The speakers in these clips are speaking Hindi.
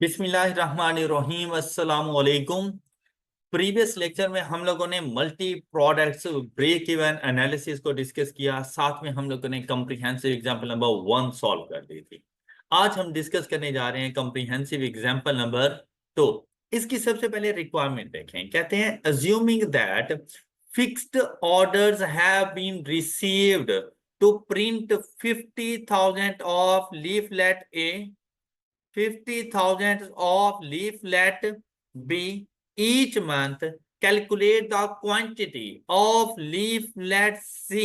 बिस्मिल्लाहिर्रहमानिर्रहीम अस्सलाम वालेकुम। प्रीवियस लेक्चर में हम लोगों ने multi products break even analysis को डिस्कस किया। साथ में हम लोगों ने कॉम्प्रिहेंसिव एग्जांपल नंबर 1 सॉल्व कर दी थी। आज हम डिस्कस करने जा रहे हैं कॉम्प्रिहेंसिव एग्जांपल नंबर 2। इसकी सबसे पहले रिक्वायरमेंट देखें। कहते हैं assuming that fixed orders have been received to print 50,000 of leaflet A, 50,000 of leaflet B each month. Calculate the quantity of leaflet C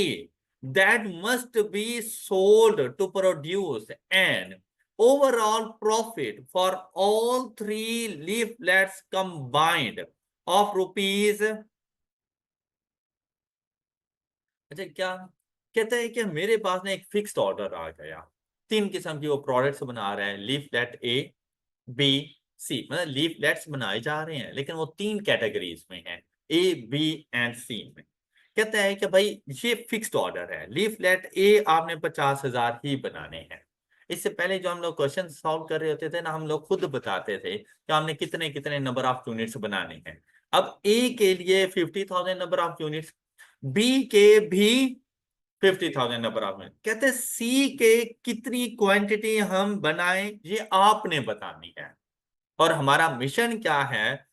that must be sold to produce an overall profit for all three leaflets combined of rupees। अच्छा, क्या कहता है कि मेरे पास ना एक फिक्स्ड ऑर्डर आ गया। 3 किस्म की वो प्रोडक्ट्स बना रहे हैं, लीफलेट ए, बी, सी। मतलब लीफलेट्स बनाए जा रहे हैं लेकिन वो 3 कैटेगरीज में हैं, ए, बी एंड सी में। कहता है कि भाई ये फिक्स्ड ऑर्डर है, लीफलेट ए आपने 50,000 ही बनाने हैं। इससे पहले जो हम लोग क्वेश्चन सॉल्व कर रहे होते थे ना, हम लोग खुद बताते थे कि हमने कितने कितने नंबर ऑफ यूनिट्स बनाने हैं। अब ए के लिए 50,000 नंबर ऑफ यूनिट्स, बी के भी 50,000 नंबर ऑफ यूनिट। कहते हैं सी के कितनी क्वांटिटी हम बनाएं ये आपने बतानी है। और हमारा मिशन क्या है?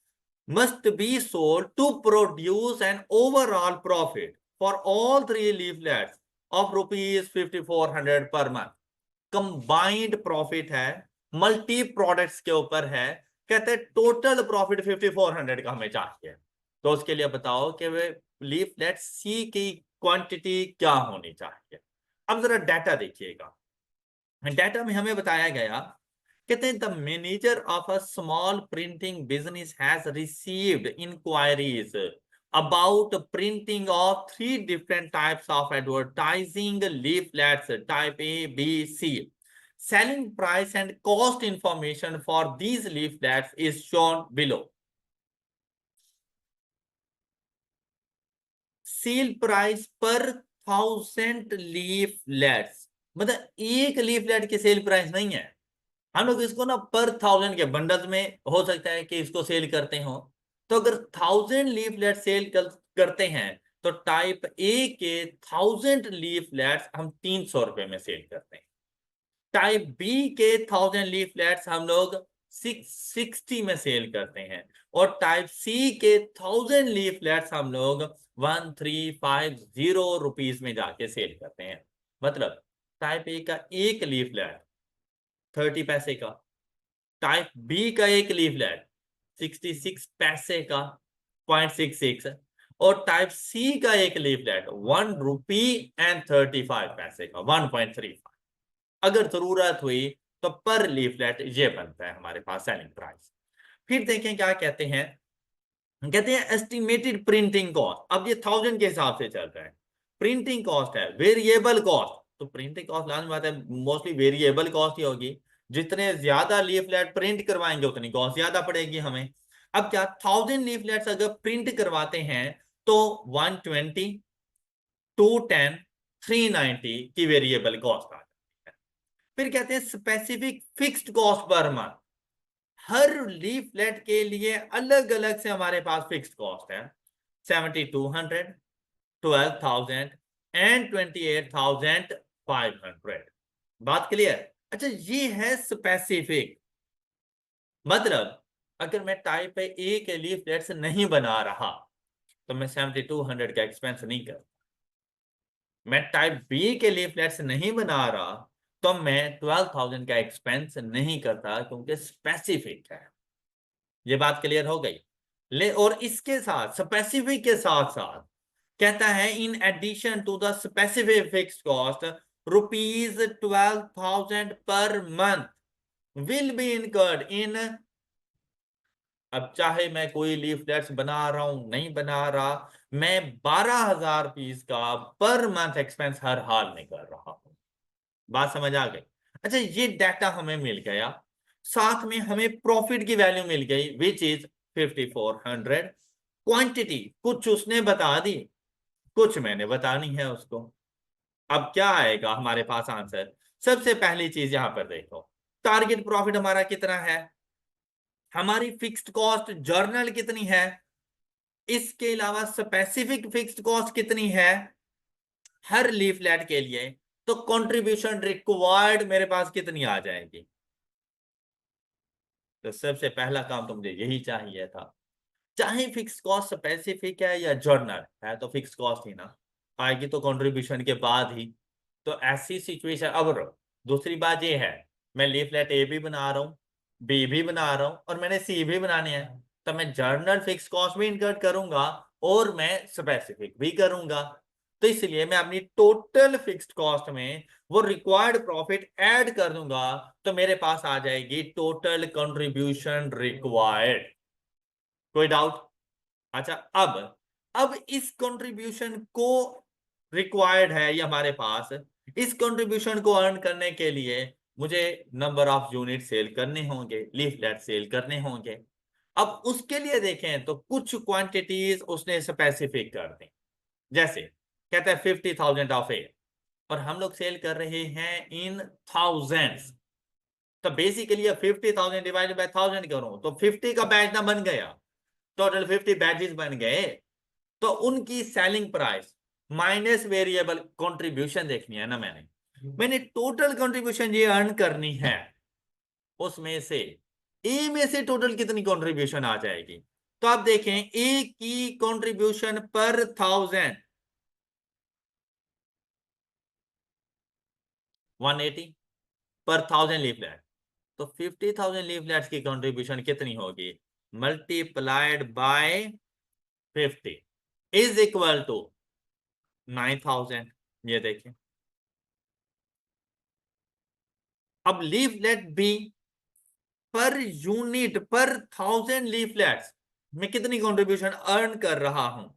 Must be sold to produce an overall profit for all 3 leaflets of rupees 5400 per month. Combined profit है, मल्टी प्रोडक्ट्स के ऊपर है। कहते हैं टोटल प्रॉफिट 5400 का हमें चाहिए। तो उसके लिए बताओ कि वे लीफलेट सी की क्वांटिटी क्या होनी चाहिए। अब जरा डाटा देखिएगा। डाटा में हमें बताया गया, कहते हैं the manager of a small printing business has received enquiries about printing of 3 different types of advertising leaflets type A, B, C. Selling price and cost information for these leaflets is shown below. Cell price पर 1000 लीफलेट्स, मतलब एक लीफलेट की सेल प्राइस नहीं है। हम लोग इसको ना पर 1000 के बंडल्स में हो सकता है कि इसको सेल करते हो। तो अगर 1000 लीफलेट सेल करते हैं तो टाइप ए के 1000 लीफलेट्स हम 300 रुपए में सेल करते हैं। टाइप बी के 1000 लीफलेट्स हम लोग 660 में सेल करते हैं। और टाइप सी के 1000 लीफलेट्स हम लोग 1350 रुपीज में जाके सेल करते हैं। मतलब टाइप ए का एक लीफलेट 30 पैसे का, टाइप बी का एक लीफलेट 66 पैसे का 0.66, और टाइप सी का एक लीफलेट 1 रुपी एंड 35 पैसे का 1.35। अगर जरूरत हुई तो पर लीफलेट ये बनता है हमारे पास सेलिंग प्राइस। फिर देखें क्या कहते हैं। कहते हैं एस्टिमेटेड प्रिंटिंग कॉस्ट। अब ये 1000 के हिसाब से चल रहा है। प्रिंटिंग कॉस्ट है वेरिएबल कॉस्ट, तो प्रिंटिंग कॉस्ट लाजमी बात है मोस्टली वेरिएबल कॉस्ट ही होगी। जितने ज्यादा लीफलेट प्रिंट करवाएंगे उतनी कॉस्ट ज्यादा पड़ेगी हमें। अब क्या 1000 लीफलेट्स अगर प्रिंट करवाते हैं तो 120, 210, 390 की वेरिएबल कॉस्ट आ जाती है। फिर कहते हैं specific fixed cost per month. हर लीफलेट के लिए अलग अलग से हमारे पास फिक्स्ड कॉस्ट है। 7200, 12,000 एंड 28,500। बात क्लियर? अच्छा, ये है स्पेसिफिक। मतलब अगर मैं टाइप ए के लीफलेट्स नहीं बना रहा तो मैं 7200 का एक्सपेंस नहीं कर। मैं टाइप बी के लीफलेट्स नहीं बना रहा तो मैं 12,000 का एक्सपेंस नहीं करता क्योंकि स्पेसिफिक है। ये बात क्लियर हो गई? ले, और इसके साथ स्पेसिफिक के साथ साथ कहता है in addition to the specific fixed cost rupees 12,000 per month will be incurred in. अब चाहे मैं कोई लीफलेट्स बना रहा हूं नहीं बना रहा, मैं 12,000 पीस का पर मंथ एक्सपेंस हर हाल में कर रहा हूं। बात समझ आ गई? अच्छा, ये डाटा हमें मिल गया। साथ में हमें प्रॉफिट की वैल्यू मिल गई विच इज 5400। क्वांटिटी कुछ उसने बता दी, कुछ मैंने बतानी है उसको। अब क्या आएगा हमारे पास आंसर? सबसे पहली चीज यहां पर देखो, टारगेट प्रॉफिट हमारा कितना है? हमारी फिक्स्ड कॉस्ट जर्नल कितनी है, इसके अलावा स्पेसिफिक फिक्स्ड कॉस्ट कितनी है हर लीफलेट के लिए, तो कंट्रीब्यूशन रिक्वायर्ड मेरे पास कितनी आ जाएगी। तो सबसे पहला काम तो मुझे यही चाहिए था, चाहे फिक्स कॉस्ट स्पेसिफिक है या जर्नल है, तो फिक्स कॉस्ट ही ना आएगी, तो कंट्रीब्यूशन के बाद ही। तो ऐसी सिचुएशन, अब दूसरी बात ये है, मैं लीफलेट ए भी बना रहा हूँ, बी भी बना रहा हूँ, और मैंने सी भी बनाने हैं, तो मैं जर्नल फिक्स कॉस्ट भी इनकर्ट करूंगा और मैं स्पेसिफिक भी करूंगा। तो इसलिए मैं अपनी टोटल फिक्स्ड कॉस्ट में वो रिक्वायर्ड प्रॉफिट ऐड कर दूंगा, तो मेरे पास आ जाएगी टोटल कंट्रीब्यूशन रिक्वायर्ड। कोई डाउट? अच्छा, अब इस कंट्रीब्यूशन को रिक्वायर्ड है ये हमारे पास, इस कंट्रीब्यूशन को अर्न करने के लिए मुझे नंबर ऑफ यूनिट सेल करने होंगे, लीफलेट सेल करने होंगे। अब उसके लिए देखें तो कुछ क्वांटिटीज उसने स्पेसिफिक कर दी, जैसे कहता है 50,000 ऑफ ए, और हम लोग सेल कर रहे हैं इन थाउजेंड्स। तो बेसिकली 50,000 डिवाइडेड बाय 1000 करूं तो 50 का बैच ना बन गया, टोटल 50 बैचेस बन गए। तो उनकी selling price minus variable contribution देखनी है ना, मैंने टोटल कंट्रीब्यूशन ये अर्न करनी है, उसमें से ए में से टोटल कितनी कंट्रीब्यूशन आ जाएगी। तो आप देखें ए की कंट्रीब्यूशन पर 1000 180 पर 1000 लीफलेट, तो 50,000 लीफलेट्स की कंट्रीब्यूशन कितनी होगी, multiplied by 50 is equal to 9,000। ये देखें, अब लीफलेट बी पर यूनिट पर 1000 लीफलेट्स में कितनी कंट्रीब्यूशन अर्न कर रहा हूं,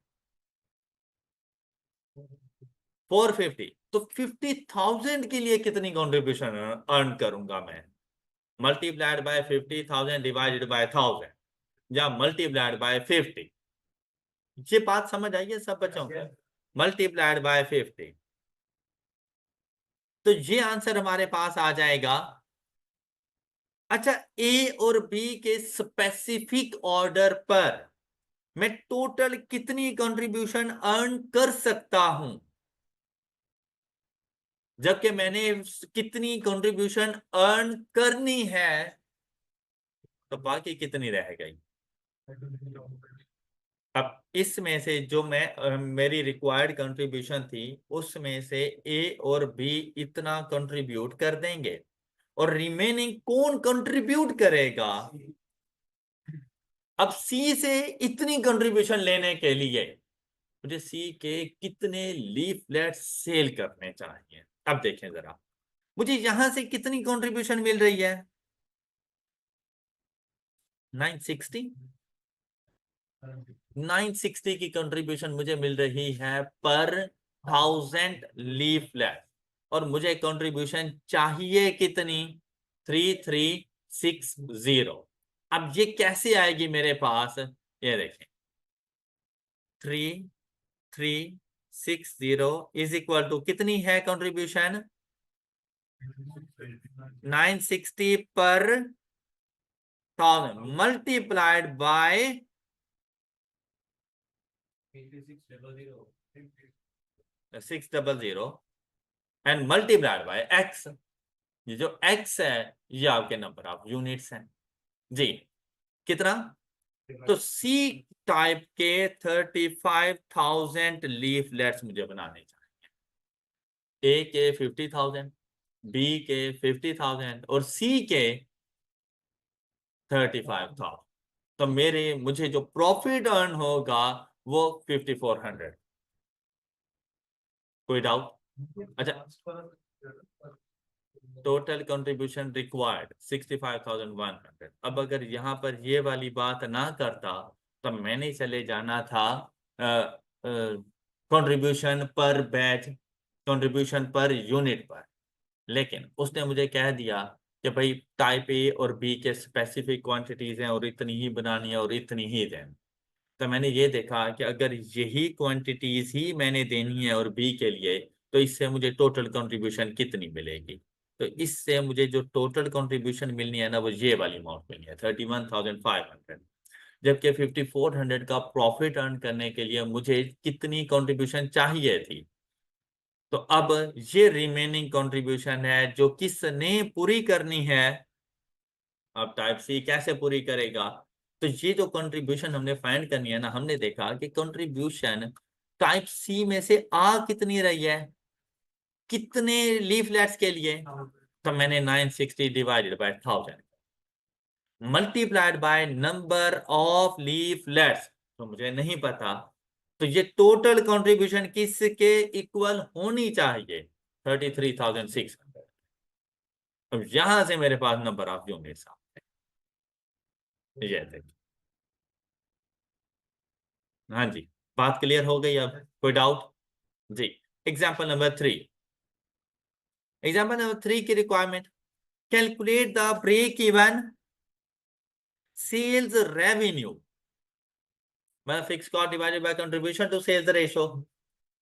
450। तो 50,000 के लिए कितनी कंट्रीब्यूशन अर्न करूंगा मैं, मल्टीप्लाइड बाय 50,000 डिवाइडेड बाय 1000 या मल्टीप्लाइड बाय 50। ये बात समझ आई है सब बच्चों को, मल्टीप्लाइड बाय 50। तो ये आंसर हमारे पास आ जाएगा। अच्छा, ए और बी के स्पेसिफिक ऑर्डर पर मैं टोटल कितनी कंट्रीब्यूशन अर्न कर सकता हूं, जबकि मैंने कितनी कंट्रीब्यूशन अर्न करनी है, तो बाकी कितनी रह गई। अब इसमें से जो मेरी रिक्वायर्ड कंट्रीब्यूशन थी, उसमें से ए और बी इतना कंट्रीब्यूट कर देंगे, और रिमेनिंग कौन कंट्रीब्यूट करेगा। अब सी से इतनी कंट्रीब्यूशन लेने के लिए मुझे सी के कितने लीफलेट सेल करने चाहिए। अब देखें जरा, मुझे यहां से कितनी कंट्रीब्यूशन मिल रही है, 960। 960 की कंट्रीब्यूशन मुझे मिल रही है पर 1000 लीफलेट, और मुझे कंट्रीब्यूशन चाहिए कितनी, 3360। अब ये कैसे आएगी मेरे पास, ये देखें, 3360 इज इक्वल टू कितनी है कंट्रीब्यूशन, 960 पर 1000 multiplied by 600 and multiplied by x. ये जो एक्स है ये आपके नंबर ऑफ यूनिट्स हैं जी, कितना। तो सी टाइप के 35,000 लीफलेट्स मुझे बनाने चाहिए, ए के 50,000, बी के 50,000 और सी के 35,000। तो मुझे जो प्रॉफिट अर्न होगा वो 5,400। कोई डाउट? अच्छा, टोटल कंट्रीब्यूशन रिक्वायर्ड 65,100। अब अगर यहाँ पर ये वाली बात ना करता तो मैंने चले जाना था कंट्रीब्यूशन पर बैच, कंट्रीब्यूशन पर यूनिट पर, लेकिन उसने मुझे कह दिया कि भाई टाइप ए और बी के स्पेसिफिक क्वांटिटीज हैं और इतनी ही बनानी है और इतनी ही देनी। तो मैंने ये देखा कि अगर यही क्वांटिटीज ही मैंने देनी है और बी के लिए, तो इससे मुझे टोटल कंट्रीब्यूशन कितनी मिलेगी। तो इससे मुझे जो टोटल कंट्रीब्यूशन मिलनी है ना, वो ये वाली अमाउंट मिलनी है 31,500। जबकि 5,400 का प्रॉफिट अर्न करने के लिए मुझे कितनी कंट्रीब्यूशन चाहिए थी? तो अब ये रिमेनिंग कंट्रीब्यूशन है जो किसने पूरी करनी है। अब टाइप सी कैसे पूरी करेगा? तो ये जो कंट्रीब्यूशन हमने फाइंड करनी है ना, हमने देखा कि कंट्रीब्यूशन टाइप सी में से आ कितनी रही है, कितने लीफलेट्स के लिए? तो मैंने 960 divided by 1000 multiplied by number of leaflets, तो मुझे नहीं पता। तो ये टोटल कंट्रीब्यूशन किसके इक्वल होनी चाहिए? 33,600। अब यहां से मेरे पास नंबर ऑफ यूनिट्स ये देखिए। हाँ जी, बात क्लियर हो गई? अब कोई डाउट? जी। एग्जाम्पल नंबर 3 की requirement, calculate the break even sales revenue, मतलब fix cost divided by contribution to sales ratio,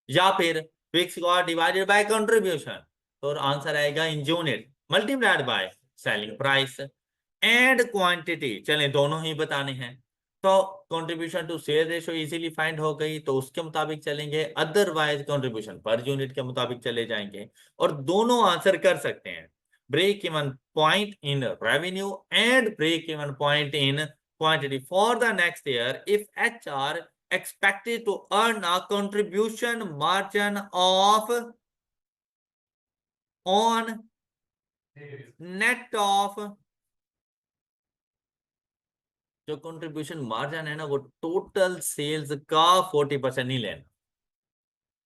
या फिर fix cost divided by contribution, तो आंसर आएगा in unit multiplied by selling price and quantity. चलें दोनों ही बताने हैं, तो contribution to sale ratio easily find हो गई, तो उसके मुताबिक चलेंगे, अदरवाइज कंट्रीब्यूशन पर यूनिट के मुताबिक चले जाएंगे। और दोनों आंसर कर सकते हैं, break even point in revenue and break even point in quantity for the next year if HR expected to earn a contribution margin of on net of, जो कंट्रीब्यूशन मार्जिन है ना, वो टोटल सेल्स का 40% नहीं लेना,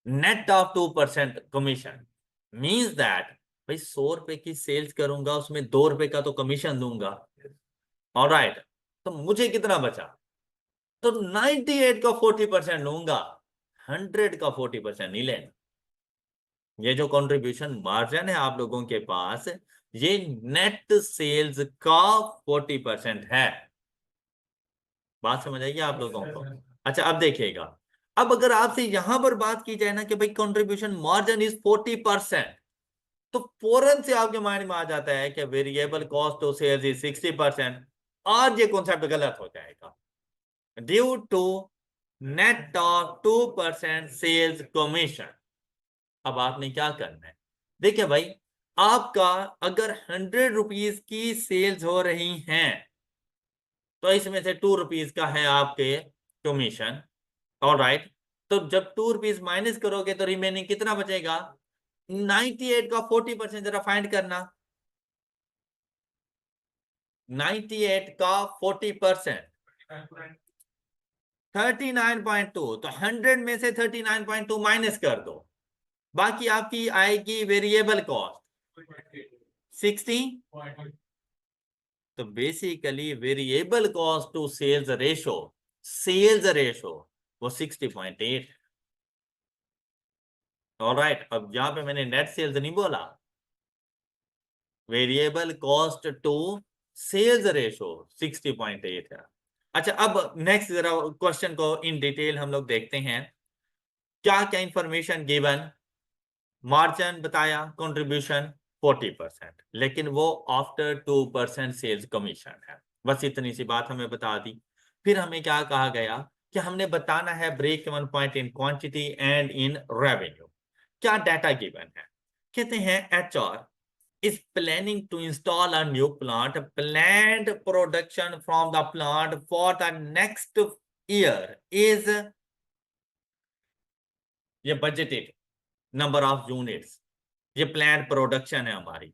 net of 2% commission. Means that भाई 100 रुपए की सेल्स करूंगा, उसमें 2 रुपए का तो कमीशन दूंगा। ऑलराइट, तो मुझे कितना बचा? तो 98 का 40% लूंगा, 100 का 40% नहीं लेना। ये जो कंट्रीब्यूशन मार्जिन है आप लोगों के पास, ये नेट सेल्स का 40% है। बात समझ आएगी आप लोगों को? अच्छा, अब देखिएगा, अब अगर आपसे यहां पर बात की जाए ना कि भाई कंट्रीब्यूशन मार्जिन इज 40%, तो फौरन से आपके माइंड में आ जाता है कि variable cost to sales is 60%। आज ये कॉन्सेप्ट गलत हो जाएगा, due to net of 2% sales commission. अब आपने क्या करना है, देखिए भाई, आपका अगर 100 रुपीज की सेल्स हो रही हैं, तो इसमें से 2 रुपीज का है आपके कमीशन। ऑलराइट, तो जब 2 रुपीज माइनस करोगे तो रिमेनिंग कितना बचेगा? 98 का 40% जरा फाइंड करना। 98 का 40%, 39.2, तो 100 में से 39.2 माइनस कर दो, बाकी आपकी आएगी वेरिएबल कॉस्ट 60। तो basically variable cost to sales ratio वो 60.8। ऑलराइट, अब यहां पे मैंने नेट सेल्स नहीं बोला, variable cost to sales ratio 60.8 है। अच्छा, अब नेक्स्ट जरा क्वेश्चन को इन डिटेल हम लोग देखते हैं, क्या क्या इंफॉर्मेशन गिवन। मार्जिन बताया, कंट्रीब्यूशन 40%, लेकिन वो आफ्टर 2% सेल्स कमीशन है। बस इतनी सी बात हमें बता दी। फिर हमें क्या कहा गया कि हमने बताना है break even point in quantity and in revenue. क्या डाटा गिवन है? कहते हैं HR is planning to install a new plant. Planned production from the plant for the next year is, ये बजटेड नंबर ऑफ यूनिट्स, ये प्लान प्रोडक्शन है हमारी।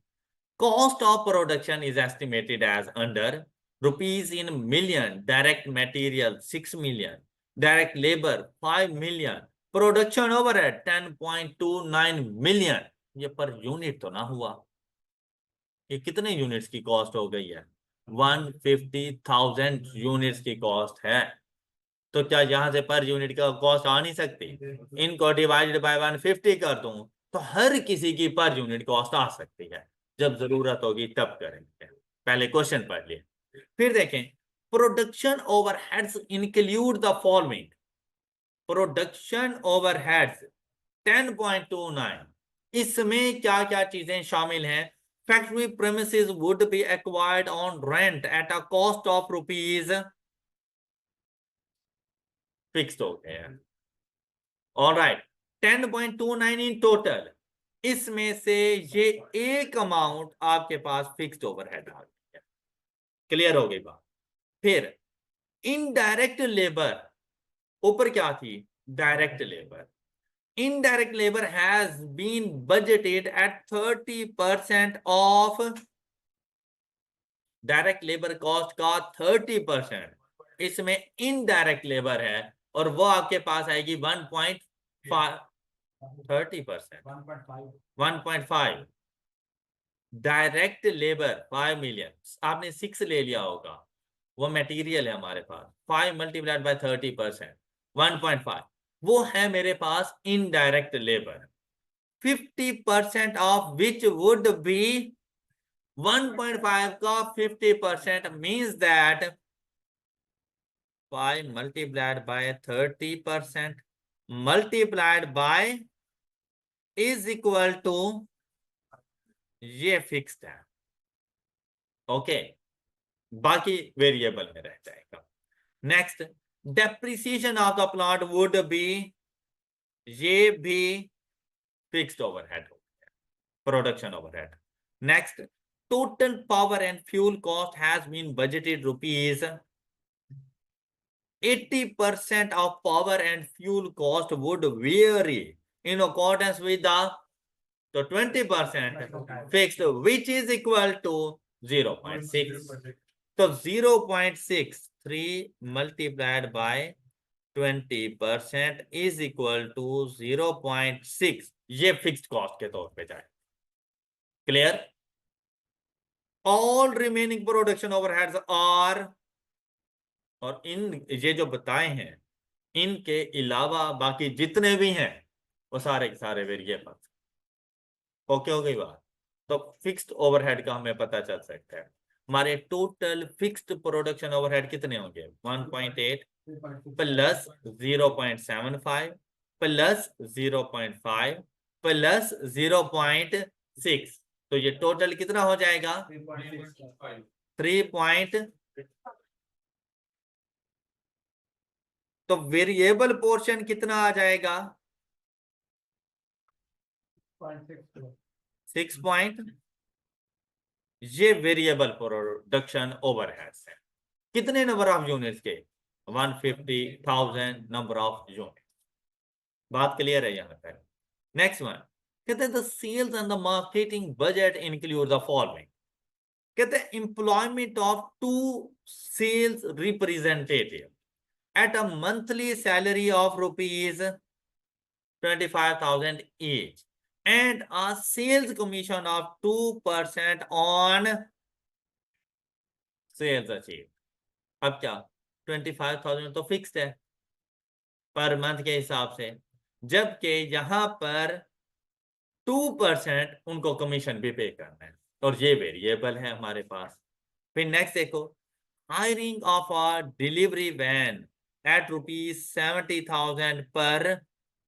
Cost of production is estimated as under rupees in million, direct material 6 million, direct labour 5 million, production overhead 10.29 million. ये पर यूनिट तो ना हुआ, ये कितने यूनिट्स की कॉस्ट हो गई है? 150,000 यूनिट्स की कॉस्ट है। तो क्या यहां से पर यूनिट का कॉस्ट आ नहीं सकती? इनको डिवाइडेड बाय 150 कर दूं तो हर किसी की पर यूनिट कॉस्ट आ सकती है। जब जरूरत होगी तब करेंगे। पहले क्वेश्चन पढ़ लिए, फिर देखें। Production overheads include the following. Production overheads 10.29, इसमें क्या क्या चीजें शामिल हैं? factory premises would be acquired on rent at a cost of rupees fixed हो गए हैं। ऑलराइट, 10.29 इन टोटल, इसमें से ये एक अमाउंट आपके पास फिक्स्ड ओवरहेड आ गई है। क्लियर हो गई बात। फिर इनडायरेक्ट लेबर, ऊपर क्या थी? Direct labour. Indirect labour has been budgeted at 30% of direct labour cost का 30%, इसमें इनडायरेक्ट लेबर है और वो आपके पास आएगी 1.5 30%, 1.5। डायरेक्ट लेबर 5 मिलियन, आपने 6 ले लिया होगा, वो मटेरियल है हमारे पास। 5 मल्टीप्लाइड बाय 30%, 1.5, वो है मेरे पास indirect labour. 50% of which would be 1.5 का 50% means that 5 multiplied by 30% multiplied by is equal to, ये फिक्स्ड है। ओके, बाकी वेरिएबल में रह जाएगा। Next, depreciation of the plant would be, ये भी फिक्स्ड ओवरहेड हो गया, production overhead. Next, total power and fuel cost has been budgeted rupees 80% of power and fuel cost would vary in accordance with the 20% fixed, which is equal to 0.6. So 0.63 multiplied by 20% is equal to 0.6, ये फिक्स्ड कॉस्ट के तौर पे जाए। Clear? All remaining production overheads are, और इन ये जो बताए हैं इनके अलावा बाकी जितने भी हैं वो सारे के सारे वेरिएबल। ओके हो गई बात। तो फिक्स्ड ओवरहेड का हमें पता चल सकता है। हमारे टोटल फिक्स्ड प्रोडक्शन ओवरहेड कितने होंगे? 1.8 प्लस 0.75 प्लस 0.5 प्लस 0.6, तो ये टोटल कितना हो जाएगा? 3. तो वेरिएबल पोर्शन कितना आ जाएगा? 6. ये वेरिएबल प्रोडक्शन ओवरहेड्स है। कितने नंबर ऑफ यूनिट्स के? 150,000 नंबर ऑफ यूनिट। बात क्लियर है यहाँ पर? नेक्स्ट वन कहते हैं the sales and the marketing budget include the following. कहते हैं employment of 2 sales representative at a monthly salary of rupees 25,000 each and a sales commission of 2% on sales achieved। अब क्या? 25,000 तो फिक्स्ड है पर मंथ के हिसाब से, जबकि यहां पर 2% उनको कमीशन भी पे करना है और ये वेरिएबल है हमारे पास। फिर नेक्स्ट देखो, hiring of a delivery van at ₹70,000 per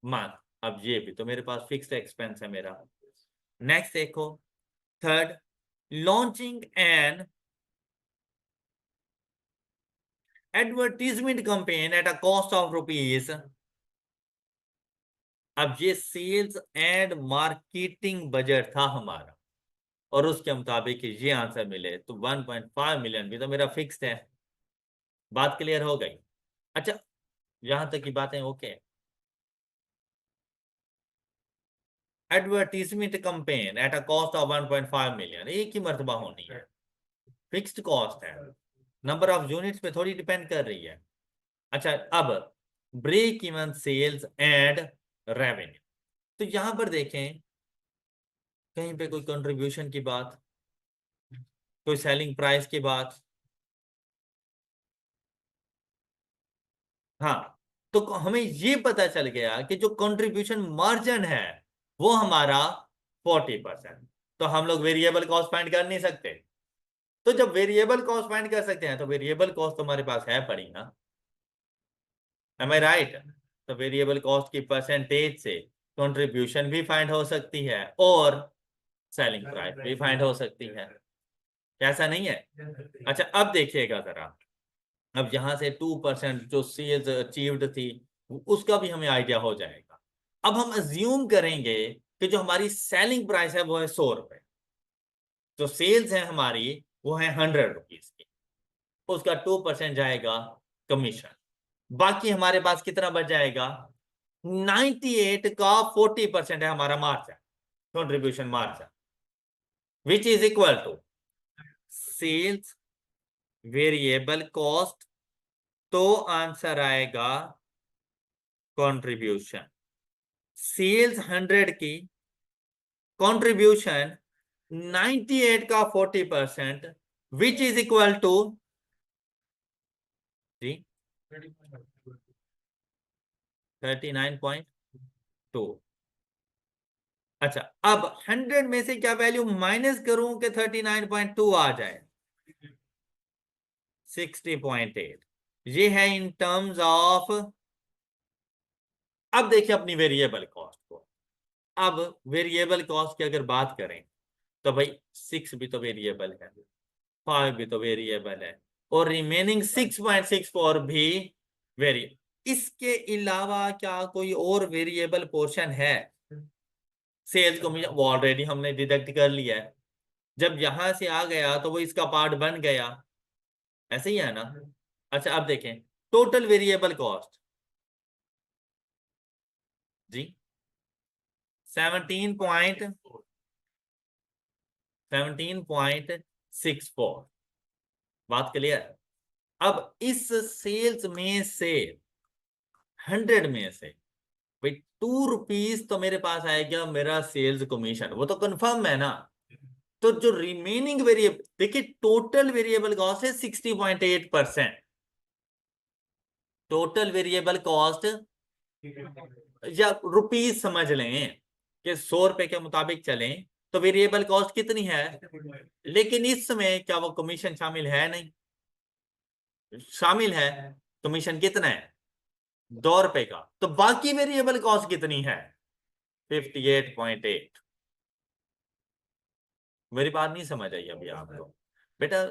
month. अब ये भी तो मेरे पास फिक्स्ड एक्सपेंस है मेरा। नेक्स्ट देखो, third, launching N advertisement campaign at a cost of rupees. अब ये सेल्स एंड मार्केटिंग बजट था हमारा और उसके मुताबिक ये आंसर मिले तो 1.5 मिलियन भी तो मेरा फिक्स्ड है। बात क्लियर हो गई? अच्छा, यहां तक की बातें okay. Advertisement campaign at a cost of 1.5 million एक ही मर्तबा होनी है, फिक्स्ड कॉस्ट है, नंबर ऑफ यूनिट्स पे थोड़ी डिपेंड कर रही है। अच्छा, अब break even sales and revenue, तो यहां पर देखें कहीं पे कोई कंट्रीब्यूशन की बात, कोई सेलिंग प्राइस की बात। हाँ, तो हमें ये पता चल गया कि जो कंट्रीब्यूशन मार्जिन है वो हमारा 40%। तो हम लोग वेरिएबल कॉस्ट फाइंड कर नहीं सकते, तो जब वेरिएबल कॉस्ट फाइंड कर सकते हैं तो वेरिएबल कॉस्ट तो हमारे पास है पड़ी ना, एम आई राइट? तो वेरिएबल कॉस्ट की परसेंटेज से कंट्रीब्यूशन भी फाइंड हो सकती है और सेलिंग प्राइस भी फाइंड हो सकती है, ऐसा नहीं है। अच्छा अब देखिएगा जरा, अब यहां से 2% जो सेल्स अचीव्ड थी उसका भी हमें आइडिया हो जाएगा। अब हम अज्यूम करेंगे कि जो हमारी सेलिंग प्राइस है वो है 100 रुपए, जो सेल्स है हमारी वो है 100 रुपीज की, उसका 2% जाएगा कमीशन, बाकी हमारे पास कितना बच जाएगा, 98 का 40% है हमारा margin, contribution margin, which is equal to sales variable cost, तो आंसर आएगा कंट्रीब्यूशन। सेल्स 100 की, कंट्रीब्यूशन 98 का 40%, विच इज इक्वल टू जी 39.2। अच्छा अब 100 में से क्या वैल्यू माइनस करूं कि 39.2 आ जाए, 60.8। ये है इन टर्म्स ऑफ। अब देखिए अपनी वेरिएबल कॉस्ट को, अब वेरिएबल कॉस्ट की अगर बात करें तो भाई 6 भी तो वेरिएबल है, 5 भी तो वेरिएबल है, और रिमेनिंग 6.64 भी वेरिएबल। इसके अलावा क्या कोई और वेरिएबल पोर्शन है? सेल्स कमीशन वो ऑलरेडी हमने डिडक्ट कर लिया है, जब यहां से आ गया तो वो इसका पार्ट बन गया, ऐसे ही है ना। अच्छा अब देखें टोटल वेरिएबल कॉस्ट जी 17.64, बात क्लियर। अब इस सेल्स में से 100 में से भाई 2 रुपीज तो मेरे पास आएगा मेरा सेल्स कमीशन, वो तो कंफर्म है ना। तो जो रिमेनिंग वेरिएबल, देखिए टोटल वेरिएबल कॉस्ट है 60.8%, टोटल वेरिएबल कॉस्ट या रुपीज समझ लें कि 100 रुपए के मुताबिक चलें तो वेरिएबल कॉस्ट कितनी है, लेकिन इसमें क्या वो कमीशन शामिल है? नहीं शामिल है। कमीशन कितना है, 2 रुपए का, तो बाकी वेरिएबल कॉस्ट कितनी है, 58.8। मेरी बात नहीं समझ आई अभी आपको? बेटा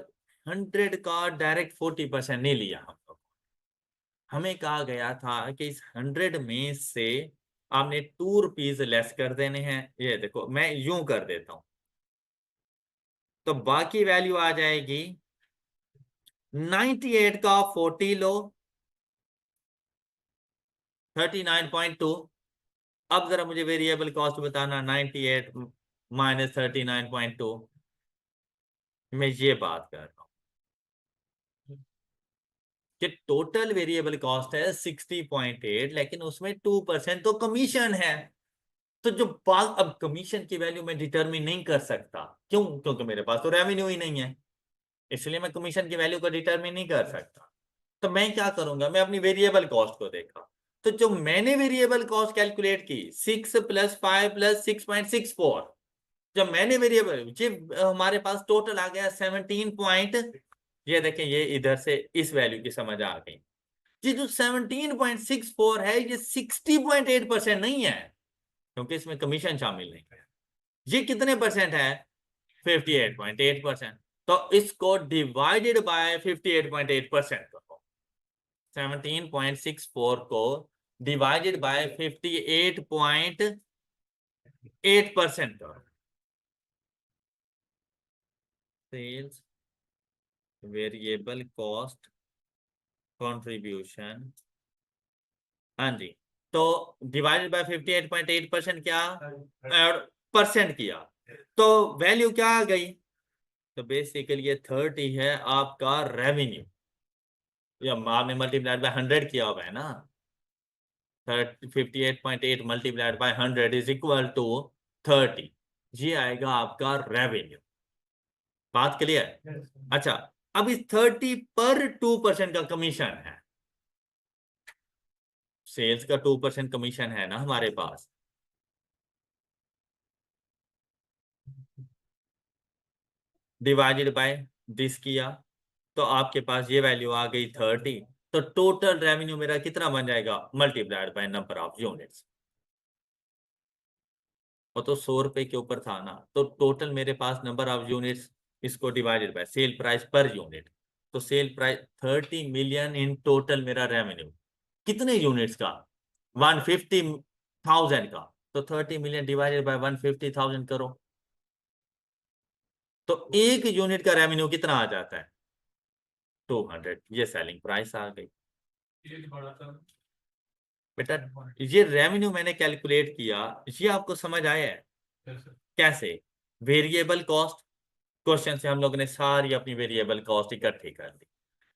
100 का डायरेक्ट 40% नहीं लिया हम लोग, हमें कहा गया था कि इस 100 में से आपने 2 रुपीज लेस कर देने हैं। ये देखो मैं यूं कर देता हूं, तो बाकी वैल्यू आ जाएगी 98 का 40 लो, 39.2। अब जरा मुझे वेरिएबल कॉस्ट बताना, 98 माइनस 39.2, मैं ये बात कर रहा हूं कि टोटल वेरिएबल कॉस्ट है 60.8, लेकिन उसमें 2% तो कमीशन है। तो जो बात, अब कमीशन की वैल्यू मैं डिटरमिन नहीं कर सकता, क्यों? क्योंकि मेरे पास तो रेवेन्यू ही नहीं है, इसलिए मैं कमीशन की वैल्यू को डिटरमिन नहीं कर सकता। तो मैं क्या करूंगा, मैं अपनी वेरिएबल कॉस्ट को देखा, तो जो मैंने वेरिएबल कॉस्ट कैलकुलेट की 6 + 5 + 6.64, जब मैंने वेरिएबल जी हमारे पास टोटल आ गया 17 पॉइंट, ये देखें ये इधर से इस वैल्यू की समझ आ गई जी, जो 17.64 है ये 60.8% नहीं है, क्योंकि इसमें कमीशन शामिल नहीं है। ये कितने परसेंट है, 58.8%। तो इसको डिवाइडेड बाय 58.8% करो, 17.64 को डिवाइडेड बाय 58.8% करो। सेल्स वेरिएबल कॉस्ट कंट्रीब्यूशन, हाँ जी, तो डिवाइडेड बाय 58.8% क्या परसेंट किया, तो वैल्यू क्या आ गई, तो बेसिकली ये 30 है आपका रेवेन्यू, या आपने मल्टीप्लाइड बाय 100 किया हुआ है ना, 58.8 multiplied by 100 is equal to 30, ये आएगा आपका रेवेन्यू। बात क्लियर? अच्छा अब इस 30 पर 2% का कमीशन है, सेल्स का 2% कमीशन है ना हमारे पास, डिवाइडेड बाय दिस किया, तो आपके पास ये वैल्यू आ गई 30। तो टोटल रेवेन्यू मेरा कितना बन जाएगा, multiplied by number of units. और तो 100 रुपए के ऊपर था ना, तो टोटल मेरे पास नंबर ऑफ यूनिट्स, इसको divided by sell price per unit, तो sell price 30 million in total मेरा रेवेन्यू, कितने यूनिट्स का, 150,000 का, तो 30 मिलियन डिवाइडेड बाय 150,000 करो, तो एक यूनिट का रेवेन्यू कितना आ जाता है, 200। ये सेलिंग प्राइस आ गई बेटा। ये रेवेन्यू मैंने कैलकुलेट किया, ये आपको समझ आया है कैसे? वेरिएबल कॉस्ट, क्वेश्चन से हम लोगों ने सारी अपनी वेरिएबल कॉस्ट इकट्ठी कर ली।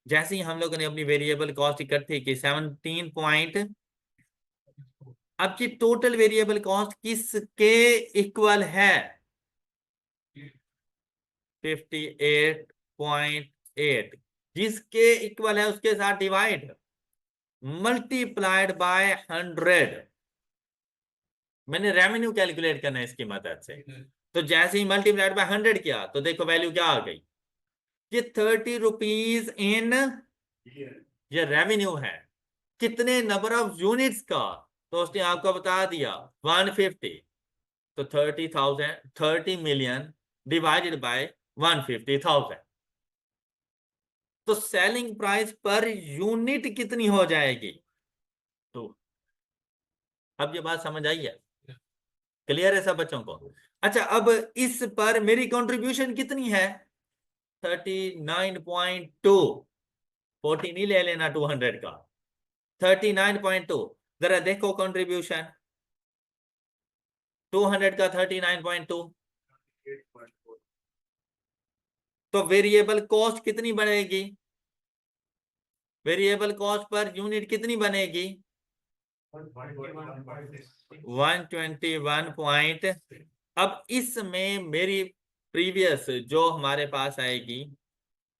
जैसे ही हम लोगों ने अपनी वेरिएबल कॉस्ट इकट्ठी की 17 पॉइंट, अब ये टोटल वेरिएबल कॉस्ट किसके इक्वल है, 58.8, जिसके इक्वल है उसके साथ डिवाइड, मल्टीप्लाइड बाय 100। मैंने रेवेन्यू कैलकुलेट करना है इसकी मदद से, तो जैसे ही मल्टीप्लाइड बाय 100 किया तो देखो वैल्यू क्या आ गई, ये 30 रुपीज इन, ये रेवेन्यू है, कितने नंबर ऑफ यूनिट्स का, तो उसने आपको बता दिया 150, तो 30,000, 30 मिलियन डिवाइडेड बाय 150,000, तो सेलिंग प्राइस पर यूनिट कितनी हो जाएगी, तो अब ये बात समझ आई है, क्लियर है सब बच्चों को? अच्छा, अब इस पर मेरी कंट्रीब्यूशन कितनी है, 39.2, 40 नहीं ले लेना 200 का, 39.2, जरा देखो कंट्रीब्यूशन 200 का 39.2, तो वेरिएबल कॉस्ट कितनी बढ़ेगी, वेरिएबल कॉस्ट पर यूनिट कितनी बनेगी, 121 पॉइंट। अब इसमें मेरी प्रीवियस जो हमारे पास आएगी,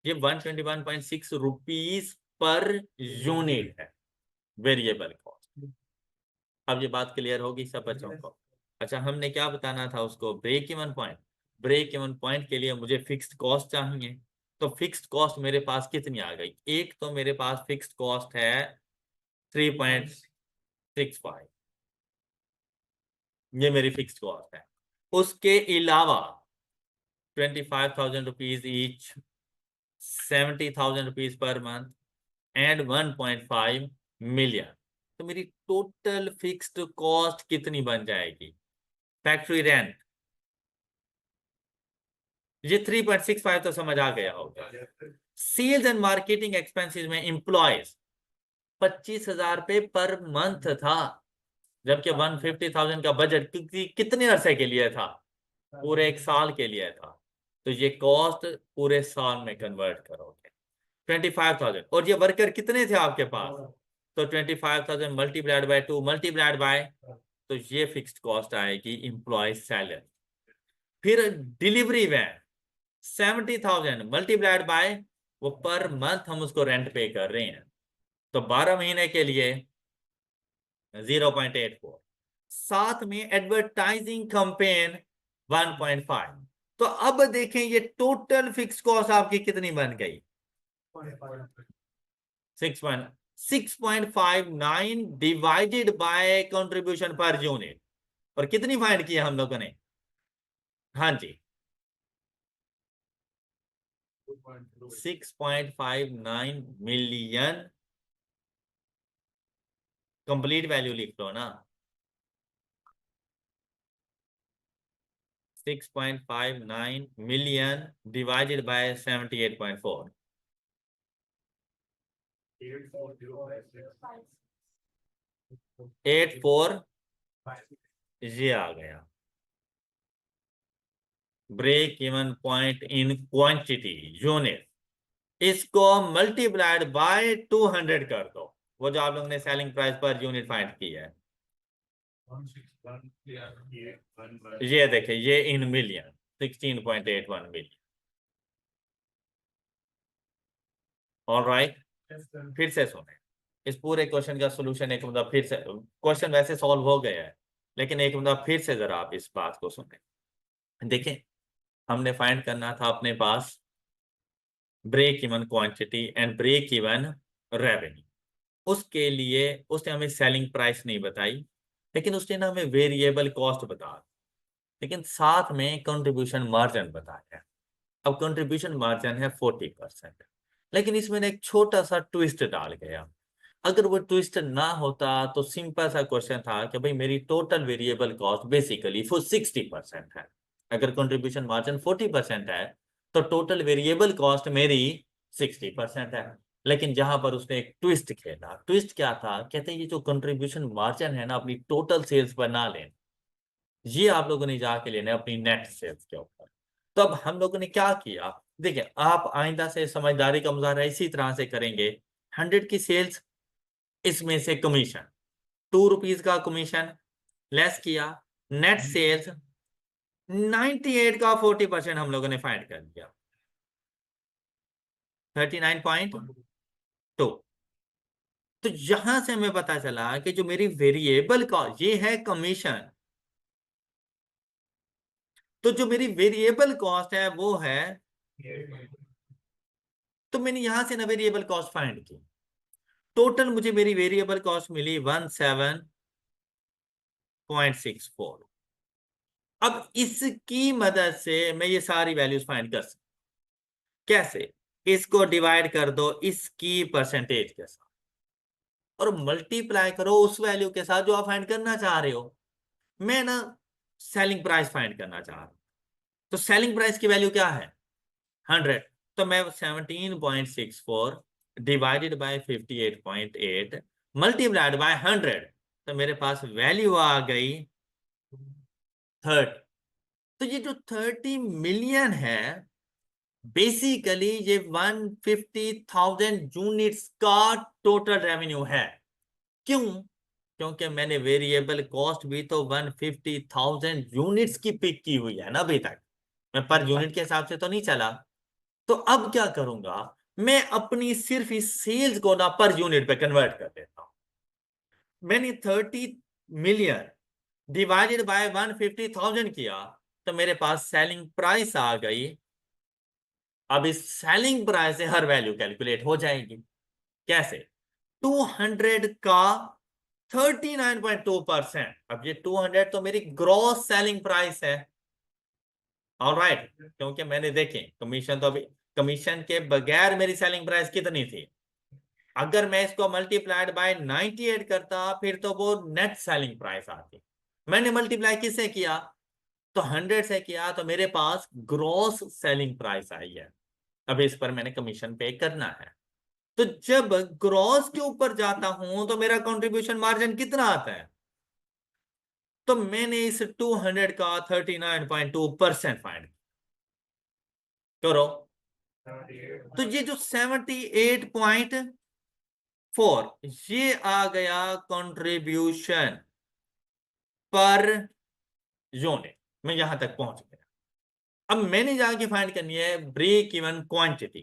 ये 121.6 रुपीज पर यूनिट है वेरिएबल कॉस्ट। अब ये बात क्लियर होगी सब बच्चों को? अच्छा, हमने क्या बताना था उसको, break even point. Break even point के लिए मुझे फिक्स्ड कॉस्ट चाहिए, तो फिक्स्ड कॉस्ट मेरे पास कितनी आ गई, एक तो मेरे पास फिक्स्ड कॉस्ट है 3.65, ये मेरी फिक्स्ड कॉस्ट है। उसके अलावा 25,000 rupees each, 70,000 rupees per month and 1.5 million, तो मेरी टोटल फिक्स्ड कॉस्ट कितनी बन जाएगी, फैक्ट्री रेंट, ये 3.65 तो समझ आ गया होगा। सेल्स एंड मार्केटिंग एक्सपेंसेस में एम्प्लॉयज 25,000 रुपए पर मंथ था, जबकि 150,000 का बजट कितने अरसे के लिए था, पूरे एक साल के लिए था, तो ये कॉस्ट पूरे साल में कन्वर्ट करोगे 25,000, और ये वर्कर कितने थे आपके पास, तो 25,000 मल्टीप्लाइड बाय 2 मल्टीप्लाइड बाय, तो ये फिक्स्ड कॉस्ट आएगी एम्प्लॉय सैलरी। फिर डिलीवरी वैन 70,000 मल्टीप्लाइड बाय, वो पर मंथ हम उसको रेंट पे कर रहे हैं, तो 12 महीने के लिए 0.84, साथ में एडवर्टाइजिंग कैंपेन 1.5, तो अब देखें ये टोटल फिक्स कॉस्ट आपकी कितनी बन गई, 6.59 divided by contribution per unit, और कितनी फाइंड की हम लोगों ने, हाँ जी 6.59 मिलियन, कंप्लीट वैल्यू लिख लो ना, 6.59 मिलियन डिवाइडेड बाय 78.4, 84, ये आ गया break even point in quantity unit, इसको मल्टीप्लाइड बाय 200 कर दो, वो जो आप लोगों ने selling price per unit find की है, ये देखे ये इन मिलियन 16.81 मिलियन। ऑलराइट, फिर से सुने, इस पूरे क्वेश्चन का सॉल्यूशन एक मतलब फिर से, क्वेश्चन वैसे सॉल्व हो गया है, लेकिन एक मतलब फिर से जरा आप इस बात को सुने। देखें, हमने फाइंड करना था अपने पास break even quantity and break even revenue, उसके लिए उसने हमें सेलिंग प्राइस नहीं बताई, लेकिन उसने ना हमें वेरिएबल कॉस्ट बता दी। लेकिन साथ में कंट्रीब्यूशन मार्जिन बताया। अब कंट्रीब्यूशन मार्जिन है 40%, लेकिन इसमें एक छोटा सा ट्विस्ट डाल गया। अगर वो ट्विस्ट ना होता तो सिंपल सा क्वेश्चन था कि भाई मेरी टोटल वेरिएबल कॉस्ट बेसिकली वो 60% है। अगर कंट्रीब्यूशन मार्जिन 40% है तो टोटल वेरिएबल कॉस्ट मेरी 60% है। लेकिन जहां पर उसने एक ट्विस्ट खेला, ट्विस्ट क्या था, कहते हैं ये जो कंट्रीब्यूशन मार्जिन है ना अपनी टोटल सेल्स पर ना लें, ये आप लोगों ने जाके लेना है अपनी नेट सेल्स के ऊपर। तो अब हम लोगों ने क्या किया, देखिए आप आइंदा से समझदारी का मुजाहरा इसी तरह से करेंगे। 100 की सेल्स, इसमें से कमीशन ₹2 का कमीशन लेस किया, नेट सेल्स 98 का 40% हम लोगों ने फाइंड कर लिया, 39.2। तो यहां से हमें पता चला कि जो मेरी वेरिएबल कॉस्ट ये है कमीशन, तो जो मेरी वेरिएबल कॉस्ट है वो है, तो मैंने यहां से ना वेरिएबल कॉस्ट फाइंड की। टोटल मुझे मेरी वेरिएबल कॉस्ट मिली 17.64। अब इसकी मदद से मैं ये सारी वैल्यूज फाइंड कर सकता। कैसे? इसको डिवाइड कर दो इसकी परसेंटेज के साथ और मल्टीप्लाई करो उस वैल्यू के साथ जो आप फाइंड करना चाह रहे हो। मैं ना सेलिंग प्राइस फाइंड करना चाह रहा हूं, तो सेलिंग प्राइस की वैल्यू क्या है? 100। तो मैं 17.64 डिवाइडेड बाय 58.8 मल्टीप्लाइड बाय 100, तो मेरे पास वैल्यू आ गई 30। तो ये जो 30 मिलियन है बेसिकली ये 150,000 यूनिट्स का टोटल रेवेन्यू है। क्यों? क्योंकि मैंने वेरिएबल कॉस्ट भी तो 150,000 यूनिट्स की पिक की हुई है ना अभी तक, मैं पर यूनिट के हिसाब से तो नहीं चला। तो अब क्या करूंगा, मैं अपनी सिर्फ इस सेल्स को ना पर यूनिट पे कन्वर्ट कर देता हूं। मैंने 30 मिलियन डिवाइडेड बाय 150,000 किया, तो मेरे पास सेलिंग प्राइस आ गई। अब इस सेलिंग प्राइस से हर वैल्यू कैलकुलेट हो जाएगी। कैसे? 200 का 39.2%। अब ये 200 तो मेरी ग्रॉस सेलिंग प्राइस है। ऑलराइट, क्योंकि मैंने देखें कमीशन तो अभी, कमीशन के बगैर मेरी सेलिंग प्राइस कितनी थी? अगर मैं इसको मल्टीप्लाइड बाय 98 करता फिर तो वो नेट सेलिंग प्राइस आती। मैंने मल्टीप्लाई किससे किया? तो 100 से किया, तो मेरे पास ग्रॉस सेलिंग प्राइस आई है। अब इस पर मैंने कमीशन पे करना है। तो जब ग्रॉस के ऊपर जाता हूं तो मेरा कंट्रीब्यूशन मार्जिन कितना आता है? तो मैंने इस 200 का 39.2% फाइंड करो। तो ये जो 78.4 ये आ गया कंट्रीब्यूशन पर यूनिट। मैं यहां तक पहुंच गया। अब मैंने जाके फाइंड करनी है ब्रेक इवन क्वांटिटी।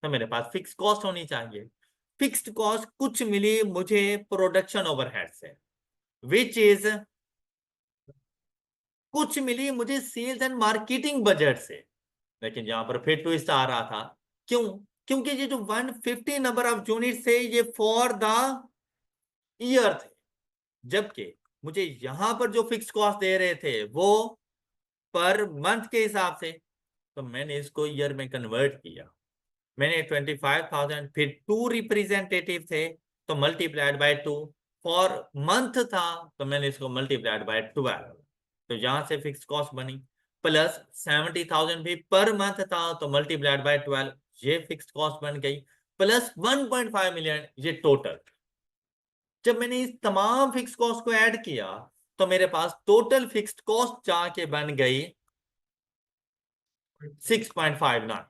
तो मेरे पास फिक्स कॉस्ट होनी चाहिए। फिक्स्ड कॉस्ट कुछ मिली मुझे प्रोडक्शन ओवरहेड से, विच इज कुछ मिली मुझे सेल्स एंड मार्केटिंग बजट से। लेकिन यहां पर फिर ट्विस्ट आ रहा था। क्यों? क्योंकि ये जो 150 नंबर ऑफ यूनिट थे ये फॉर द ईयर थे, जबकि मुझे यहां पर जो फिक्स कॉस्ट दे रहे थे वो पर मंथ के हिसाब से। तो मैंने इसको ईयर में कन्वर्ट किया। मैंने 25,000, फिर 2 रिप्रेजेंटेटिव थे तो मल्टीप्लाइड बाय 2, फॉर मंथ था तो मैंने इसको मल्टीप्लाइड बाय 12। तो यहां से फिक्स कॉस्ट बनी, प्लस 70,000 भी पर मंथ था तो मल्टीप्लाइड बाय 12, ये फिक्स कॉस्ट बन गई, प्लस 1.5 मिलियन ये टोटल। जब मैंने इस तमाम फिक्स कॉस्ट को ऐड किया तो मेरे पास टोटल फिक्स्ड कॉस्ट जाके बन गई 6.59।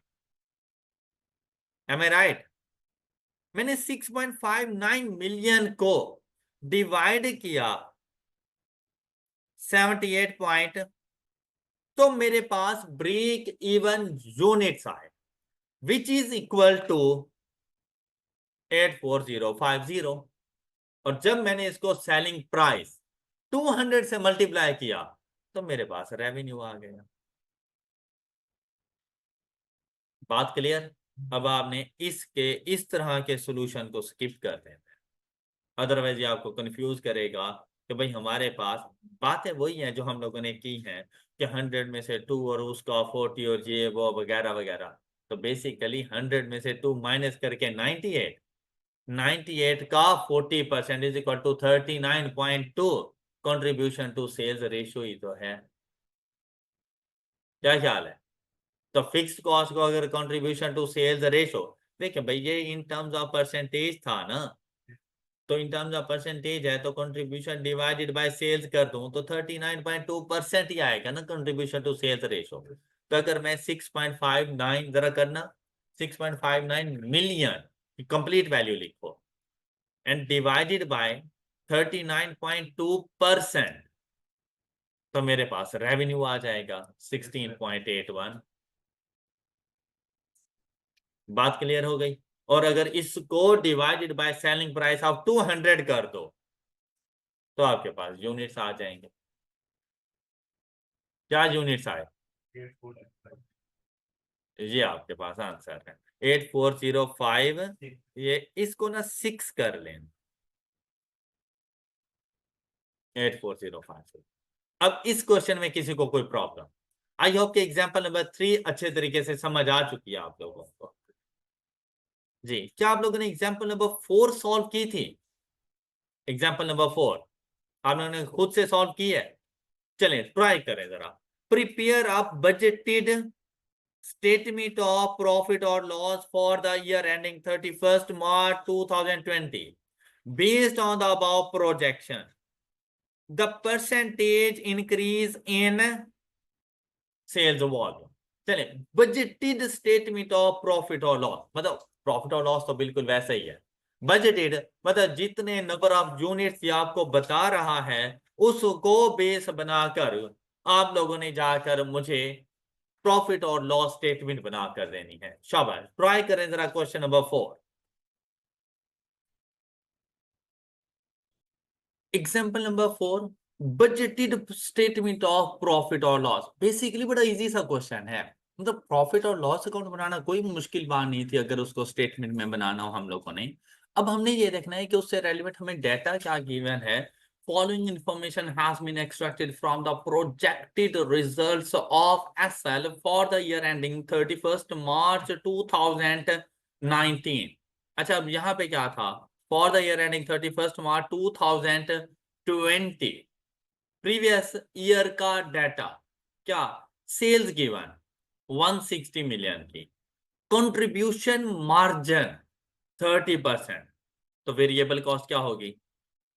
एम आई राइट? मैंने 6.59 मिलियन को डिवाइड किया 78 पॉइंट, तो मेरे पास ब्रेक इवन यूनिट्स आए विच इज इक्वल टू 84050। और जब मैंने इसको सेलिंग प्राइस 200 से मल्टीप्लाई किया तो मेरे पास रेवेन्यू आ गया। बात क्लियर? अब आपने इसके इस तरह के सॉल्यूशन को स्किप कर देना, अदरवाइज ये आपको कंफ्यूज करेगा कि भाई हमारे पास बातें वही हैं जो हम लोगों ने की हैं। कि 100 में से 2 और उसका 40 और ये वो वगैरह वगैरह। तो बेसिकली 100 में से 2 माइनस करके 98, 98 का 40% is equal to 39.2 contribution to sales ratio ही तो है। क्या ख्याल है? तो फिक्स्ड कॉस्ट को अगर कंट्रीब्यूशन टू सेल्स रेशियो, देखिए भाई ये इन टर्म्स ऑफ परसेंटेज था ना, तो इन टर्म्स ऑफ परसेंटेज है तो कंट्रीब्यूशन डिवाइडेड बाय सेल्स कर दूं तो 39.2% ही आएगा ना कंट्रीब्यूशन टू सेल्स रेशियो। तो अगर मैं 6.59 जरा करना, 6.59 मिलियन कंप्लीट वैल्यू लिखो एंड डिवाइडेड बाय 39.2%, तो मेरे पास रेवेन्यू आ जाएगा 16.81। बात क्लियर हो गई? और अगर इसको divided bye selling price of 200 कर दो तो आपके पास यूनिट्स आ जाएंगे। क्या यूनिट्स आए? ये आपके पास आंसर है 8405। ये इसको ना 6 कर लें, 8405। अब इस क्वेश्चन में किसी को कोई प्रॉब्लम? आई होप कि एग्जाम्पल नंबर 3 अच्छे तरीके से समझ आ चुकी है आप लोगों को। जी, क्या आप लोगों ने एग्जाम्पल नंबर 4 सॉल्व की थी? एग्जाम्पल नंबर 4 आप लोगों ने खुद से सॉल्व की है? चलें ट्राई करें जरा। Prepare a budgeted statement of profit or loss for the year ending 31st March 2020 based on the above projection. The percentage increase in sales volume. चले, बजटेड स्टेटमेंट ऑफ प्रॉफिट और लॉस, मतलब प्रॉफिट और लॉस तो बिल्कुल वैसा ही है। बजटेड मतलब जितने नंबर ऑफ यूनिट्स ये आपको बता रहा है उसको बेस बनाकर आप लोगों ने जाकर मुझे प्रॉफिट और लॉस स्टेटमेंट बनाकर देनी है। शाबाश, ट्राई करें जरा question number 4। Example number 4, budgeted statement of profit और लॉस। बेसिकली बड़ा इजी सा क्वेश्चन है, मतलब प्रॉफिट और लॉस अकाउंट बनाना कोई मुश्किल बात नहीं थी अगर उसको स्टेटमेंट में बनाना हो हम लोगों ने। अब हमने ये देखना है कि उससे रेलिवेंट हमें डाटा क्या गिवन है। Following information has been extracted from the projected results of SL for the year ending 31st March 2019। अच्छा, अब यहाँ पे क्या था? For the year ending 31st March 2020 previous year का डाटा। क्या? सेल्स गिवन 160 मिलियन की, कंट्रीब्यूशन मार्जिन 30%, तो वेरिएबल कॉस्ट क्या होगी?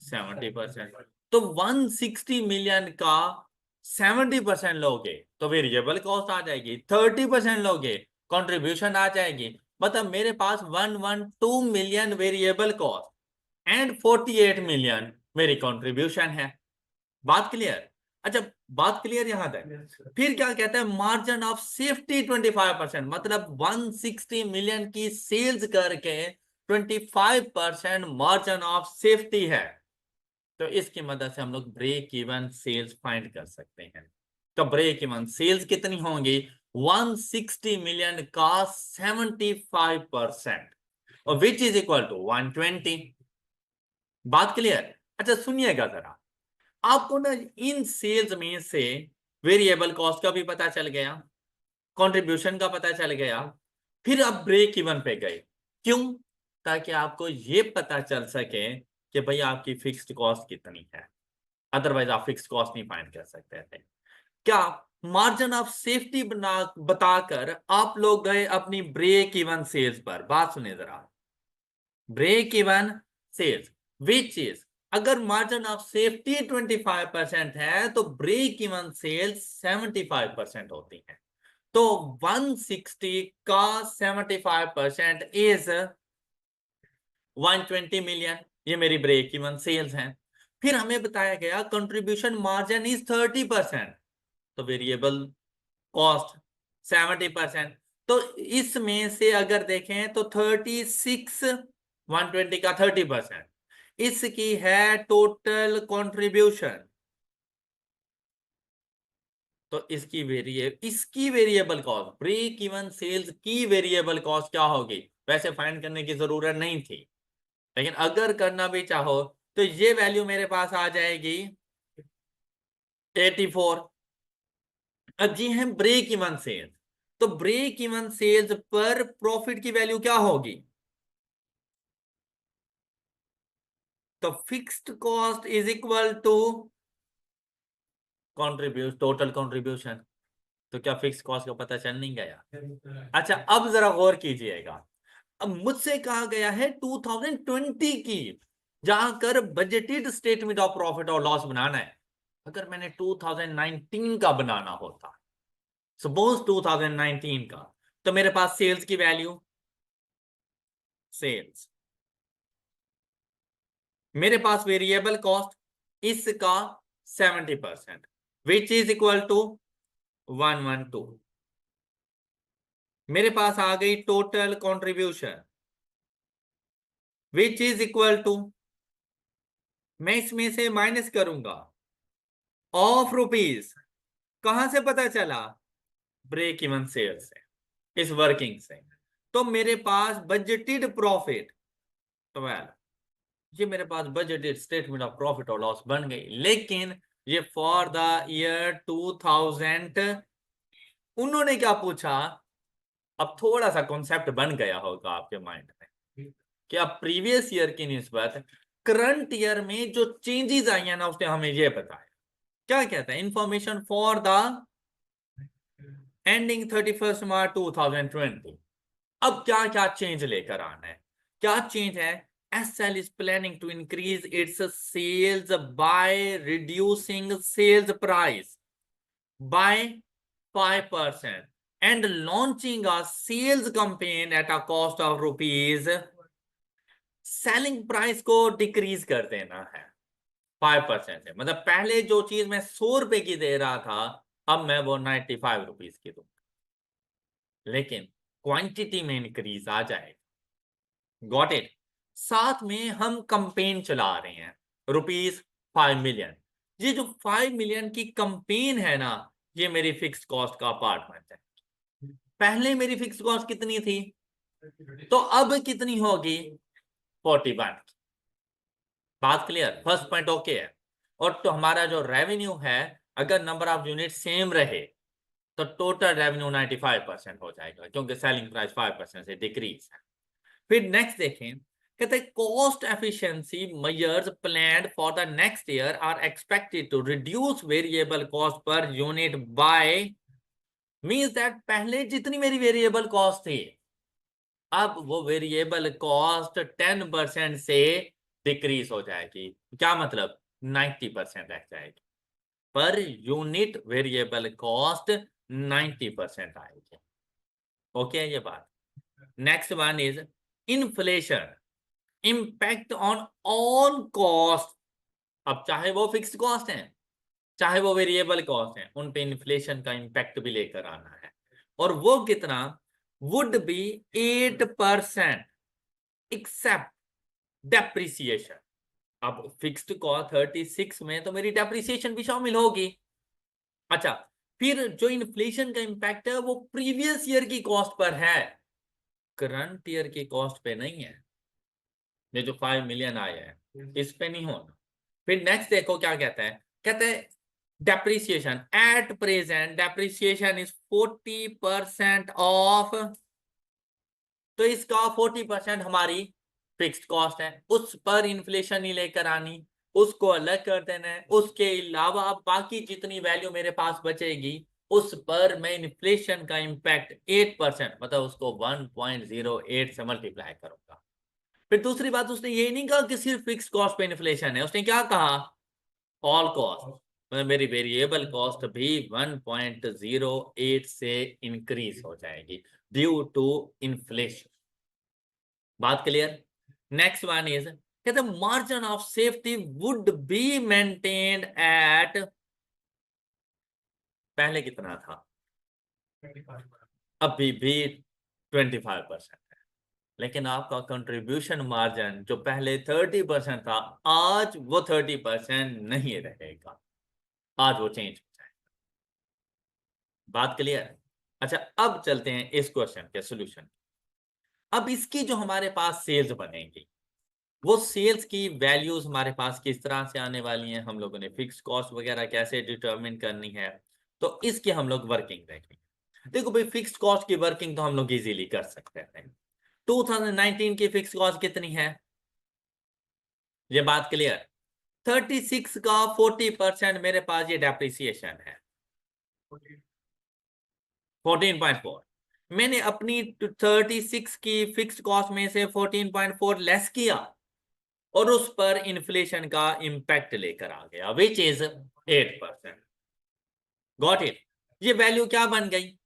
70%। तो 160 मिलियन का 70% लोगे तो वेरिएबल कॉस्ट आ जाएगी, 30% लोगे कंट्रीब्यूशन आ जाएगी। मतलब मेरे पास 112 million variable cost and 48 million मेरी कंट्रीब्यूशन है। बात क्लियर? अच्छा, बात क्लियर यहां तक? फिर क्या कहता है? मार्जिन ऑफ सेफ्टी 25%, मतलब 160 मिलियन की सेल्स करके 25% मार्जिन ऑफ सेफ्टी है। तो इसकी मदद से हम लोग ब्रेक इवन सेल्स फाइंड कर सकते हैं। तो ब्रेक इवन सेल्स कितनी होंगी? 160 मिलियन का 75% और विच इज इक्वल टू 120। बात क्लियर? अच्छा सुनिएगा जरा, आपको ना इन सेल्स में से वेरिएबल कॉस्ट का भी पता चल गया, कंट्रीब्यूशन का पता चल गया, फिर आप ब्रेक इवन पे गए। क्यों? ताकि आपको ये पता चल सके कि भाई आपकी फिक्स्ड कॉस्ट कितनी है, अदरवाइज आप फिक्स्ड कॉस्ट नहीं फाइंड कर सकते थे। क्या? मार्जिन ऑफ सेफ्टी बना बताकर आप लोग गए अपनी ब्रेक इवन सेल्स पर। बात सुनिए जरा, break even sales which is, अगर मार्जिन ऑफ सेफ्टी 25% है तो ब्रेक इवन सेल्स 75% होती है। तो 160 का 75% इज 120 मिलियन, ये मेरी ब्रेक इवन सेल्स हैं। फिर हमें बताया गया कंट्रीब्यूशन मार्जिन इज 30%, तो वेरिएबल कॉस्ट 70%। तो इसमें से अगर देखें तो 36, 120 का 30%, इसकी है टोटल कंट्रीब्यूशन। तो इसकी variable cost, break even sales की वेरिएबल कॉस्ट क्या होगी? वैसे फाइंड करने की जरूरत नहीं थी, लेकिन अगर करना भी चाहो तो ये वैल्यू मेरे पास आ जाएगी 84। अब जी है ब्रेक इवन सेल्स, तो ब्रेक इवन सेल्स पर प्रॉफिट की वैल्यू क्या होगी? तो fixed cost is equal to total contribution. तो क्या फिक्स कॉस्ट का पता चल नहीं गया? अच्छा अब जरा गौर कीजिएगा, अब मुझसे कहा गया है 2020 की, जहां कर बजटेड स्टेटमेंट ऑफ प्रॉफिट और लॉस बनाना है। अगर मैंने 2019 का बनाना होता, सपोज 2019 का, तो मेरे पास सेल्स की वैल्यू, सेल्स, मेरे पास वेरिएबल कॉस्ट इसका 70%, विच इज इक्वल टू 112। मेरे पास आ गई total contribution which is equal to, मैं इसमें से माइनस करूंगा ऑफ रुपीज, कहां से पता चला? ब्रेक इवन सेल्स से, इस वर्किंग से। तो मेरे पास बजटेड प्रॉफिट 12, ये मेरे पास बजटेड स्टेटमेंट ऑफ प्रॉफिट और लॉस बन गई। लेकिन ये फॉर द ईयर 2000, उन्होंने क्या पूछा? अब थोड़ा सा कॉन्सेप्ट बन गया होगा आपके माइंड में कि अब प्रीवियस ईयर की निस्बत करंट ईयर में जो चेंजेस आई है ना, उसने हमें ये बताया। क्या कहता है? इंफॉर्मेशन फॉर द एंडिंग 31 मार्च 2020। अब क्या क्या चेंज लेकर आना है? क्या चेंज है? SL is planning to increase its sales by reducing sales price by 5% and launching a sales campaign at a cost of rupees, selling price को डिक्रीज कर देना है 5% से। मतलब पहले जो चीज मैं 100 रुपए की दे रहा था, अब मैं वो 95 रुपीज की दूंगा, लेकिन क्वांटिटी में इंक्रीज आ जाएगा। Got it? साथ में हम कंपेन चला रहे हैं ₹5 मिलियन। ये जो 5 मिलियन की कंपेन है ना, ये मेरी फिक्स कॉस्ट का पार्ट बनता है। पहले मेरी फिक्स कॉस्ट कितनी थी, तो अब कितनी होगी? 41। बात क्लियर? फर्स्ट पॉइंट ओके है। और तो हमारा जो रेवेन्यू है, अगर नंबर ऑफ यूनिट सेम रहे, तो टोटल रेवेन्यू 95% हो जाएगा, क्योंकि सेलिंग प्राइस 5% से डिक्रीज है। फिर नेक्स्ट देखें, कहते हैं cost efficiency measures planned for the next year are expected to reduce variable cost per unit by, means that पहले जितनी मेरी वेरिएबल कॉस्ट थी, अब वो वेरिएबल कॉस्ट 10% से डिक्रीज हो जाएगी। क्या मतलब? 90% रह जाएगी। पर यूनिट वेरिएबल कॉस्ट 90% आएगी। ओके ये बात। Next one is inflation impact on all cost. अब चाहे वो फिक्स्ड कॉस्ट है, चाहे वो वेरिएबल कॉस्ट है, उन पे इन्फ्लेशन का इम्पैक्ट भी लेकर आना है। और वो कितना? Would be 8% except depreciation. अब फिक्स्ड कॉस्ट 36 में तो मेरी डेप्रिसिएशन भी शामिल होगी। अच्छा, फिर जो इन्फ्लेशन का इम्पैक्ट है वो प्रीवियस ईयर की कॉस्ट पर है, करंट ईयर की कॉस्ट पे नहीं है। ये जो 5 मिलियन आए हैं इस पे नहीं होना। फिर नेक्स्ट देखो क्या कहता है, कहते हैं depreciation at present depreciation is 40% of. तो इसका 40% हमारी फिक्स्ड कॉस्ट है, उस पर इन्फ्लेशन ही लेकर आनी, उसको अलग कर देना है। उसके अलावा बाकी जितनी वैल्यू मेरे पास बचेगी, उस पर मैं इन्फ्लेशन का इम्पैक्ट 8%, मतलब उसको 1.08 से मल्टीप्लाई करूंगा। फिर दूसरी बात, उसने ये नहीं कहा कि सिर्फ फिक्स कॉस्ट पे इन्फ्लेशन है, उसने क्या कहा? ऑल कॉस्ट, मतलब मेरी वेरिएबल कॉस्ट भी 1.08 से इंक्रीज हो जाएगी ड्यू टू इन्फ्लेशन। बात क्लियर? नेक्स्ट वन इज, कहते margin of safety would be maintained eight, पहले कितना था? अभी भी 25%। लेकिन आपका कंट्रीब्यूशन मार्जिन जो पहले 30% था, आज वो 30% नहीं रहेगा, आज वो चेंज हो जाएगा। बात क्लियर? अच्छा अब चलते हैं इस क्वेश्चन के सोल्यूशन। अब इसकी जो हमारे पास सेल्स बनेगी, वो सेल्स की वैल्यूज हमारे पास किस तरह से आने वाली हैं, हम लोगों ने फिक्स कॉस्ट वगैरह कैसे डिटरमिन करनी है, तो इसकी हम लोग वर्किंग देखेंगे। देखो भाई, फिक्स्ड कॉस्ट की वर्किंग तो हम लोग इजीली कर सकते हैं। 2019 की फिक्स्ड कॉस्ट कितनी है, ये बात क्लियर। 36 का 40% मेरे पास ये डेप्रिसिएशन है 14.4। मैंने अपनी 36 की फिक्स्ड कॉस्ट में से 14.4 लेस किया और उस पर इन्फ्लेशन का इंपैक्ट लेकर आ गया, विच इज 8%। Got it. ये वैल्यू क्या बन गई,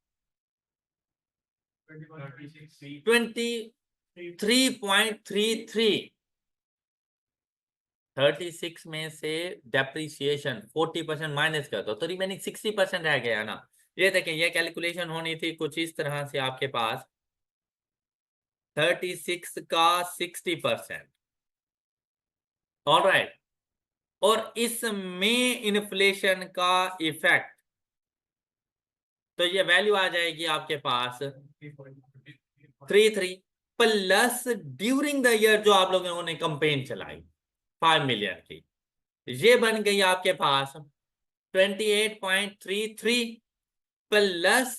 23.33। 36 में से डेप्रिसिएशन 40% माइनस कर दो तो रिमेनिंग 60% रह गया ना। ये देखें, ये कैलकुलेशन होनी थी कुछ इस तरह से, आपके पास 36 का 60%। ऑलराइट, और इसमें इन्फ्लेशन का इफेक्ट, तो ये वैल्यू आ जाएगी आपके पास 33 प्लस ड्यूरिंग द ईयर जो आप लोगों ने कंपेन चलाई 5 मिलियन की, ये बन गई आपके पास 28.33 प्लस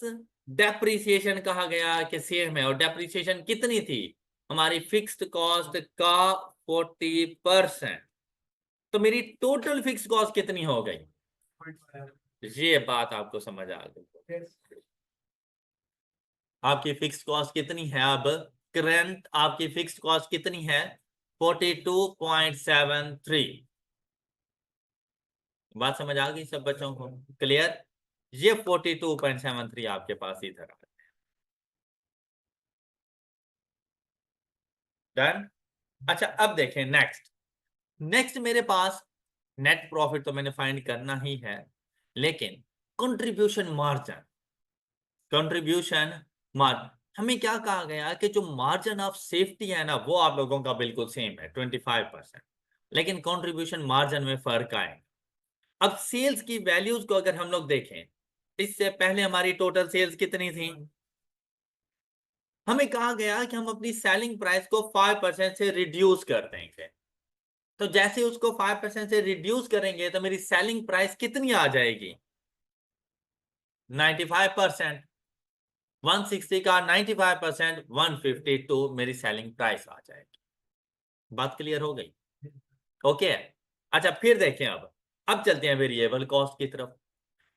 डेप्रिसिएशन कहा गया कि सेम है, और डेप्रिसिएशन कितनी थी हमारी फिक्स्ड कॉस्ट का 40%। तो मेरी टोटल फिक्स्ड कॉस्ट कितनी हो गई, ये बात आपको समझ आ गई। आपकी फिक्स्ड कॉस्ट कितनी है अब, करंट आपकी फिक्स्ड कॉस्ट कितनी है 42.73। बात समझ आ गई सब बच्चों को, क्लियर। ये 42.73 आपके पास इधर आ गया। डन। अच्छा अब देखें नेक्स्ट। नेक्स्ट मेरे पास नेट प्रॉफिट तो मैंने फाइंड करना ही है, लेकिन कंट्रीब्यूशन मार्जिन, कंट्रीब्यूशन मार्जिन हमें क्या कहा गया कि जो मार्जिन ऑफ सेफ्टी है ना वो आप लोगों का बिल्कुल सेम है 25%, लेकिन कंट्रीब्यूशन मार्जिन में फर्क आएगा। अब सेल्स की वैल्यूज को अगर हम लोग देखें, इससे पहले हमारी टोटल सेल्स कितनी थी, हमें कहा गया कि हम अपनी सेलिंग प्राइस को 5% से रिड्यूस कर देंगे। तो जैसे उसको 5% से रिड्यूस करेंगे तो मेरी सेलिंग प्राइस कितनी आ जाएगी 95%। 160 का 95% 152 मेरी सेलिंग प्राइस आ जाएगी। बात क्लियर हो गई, ओके। अच्छा फिर देखें, अब चलते हैं वेरिएबल कॉस्ट की तरफ।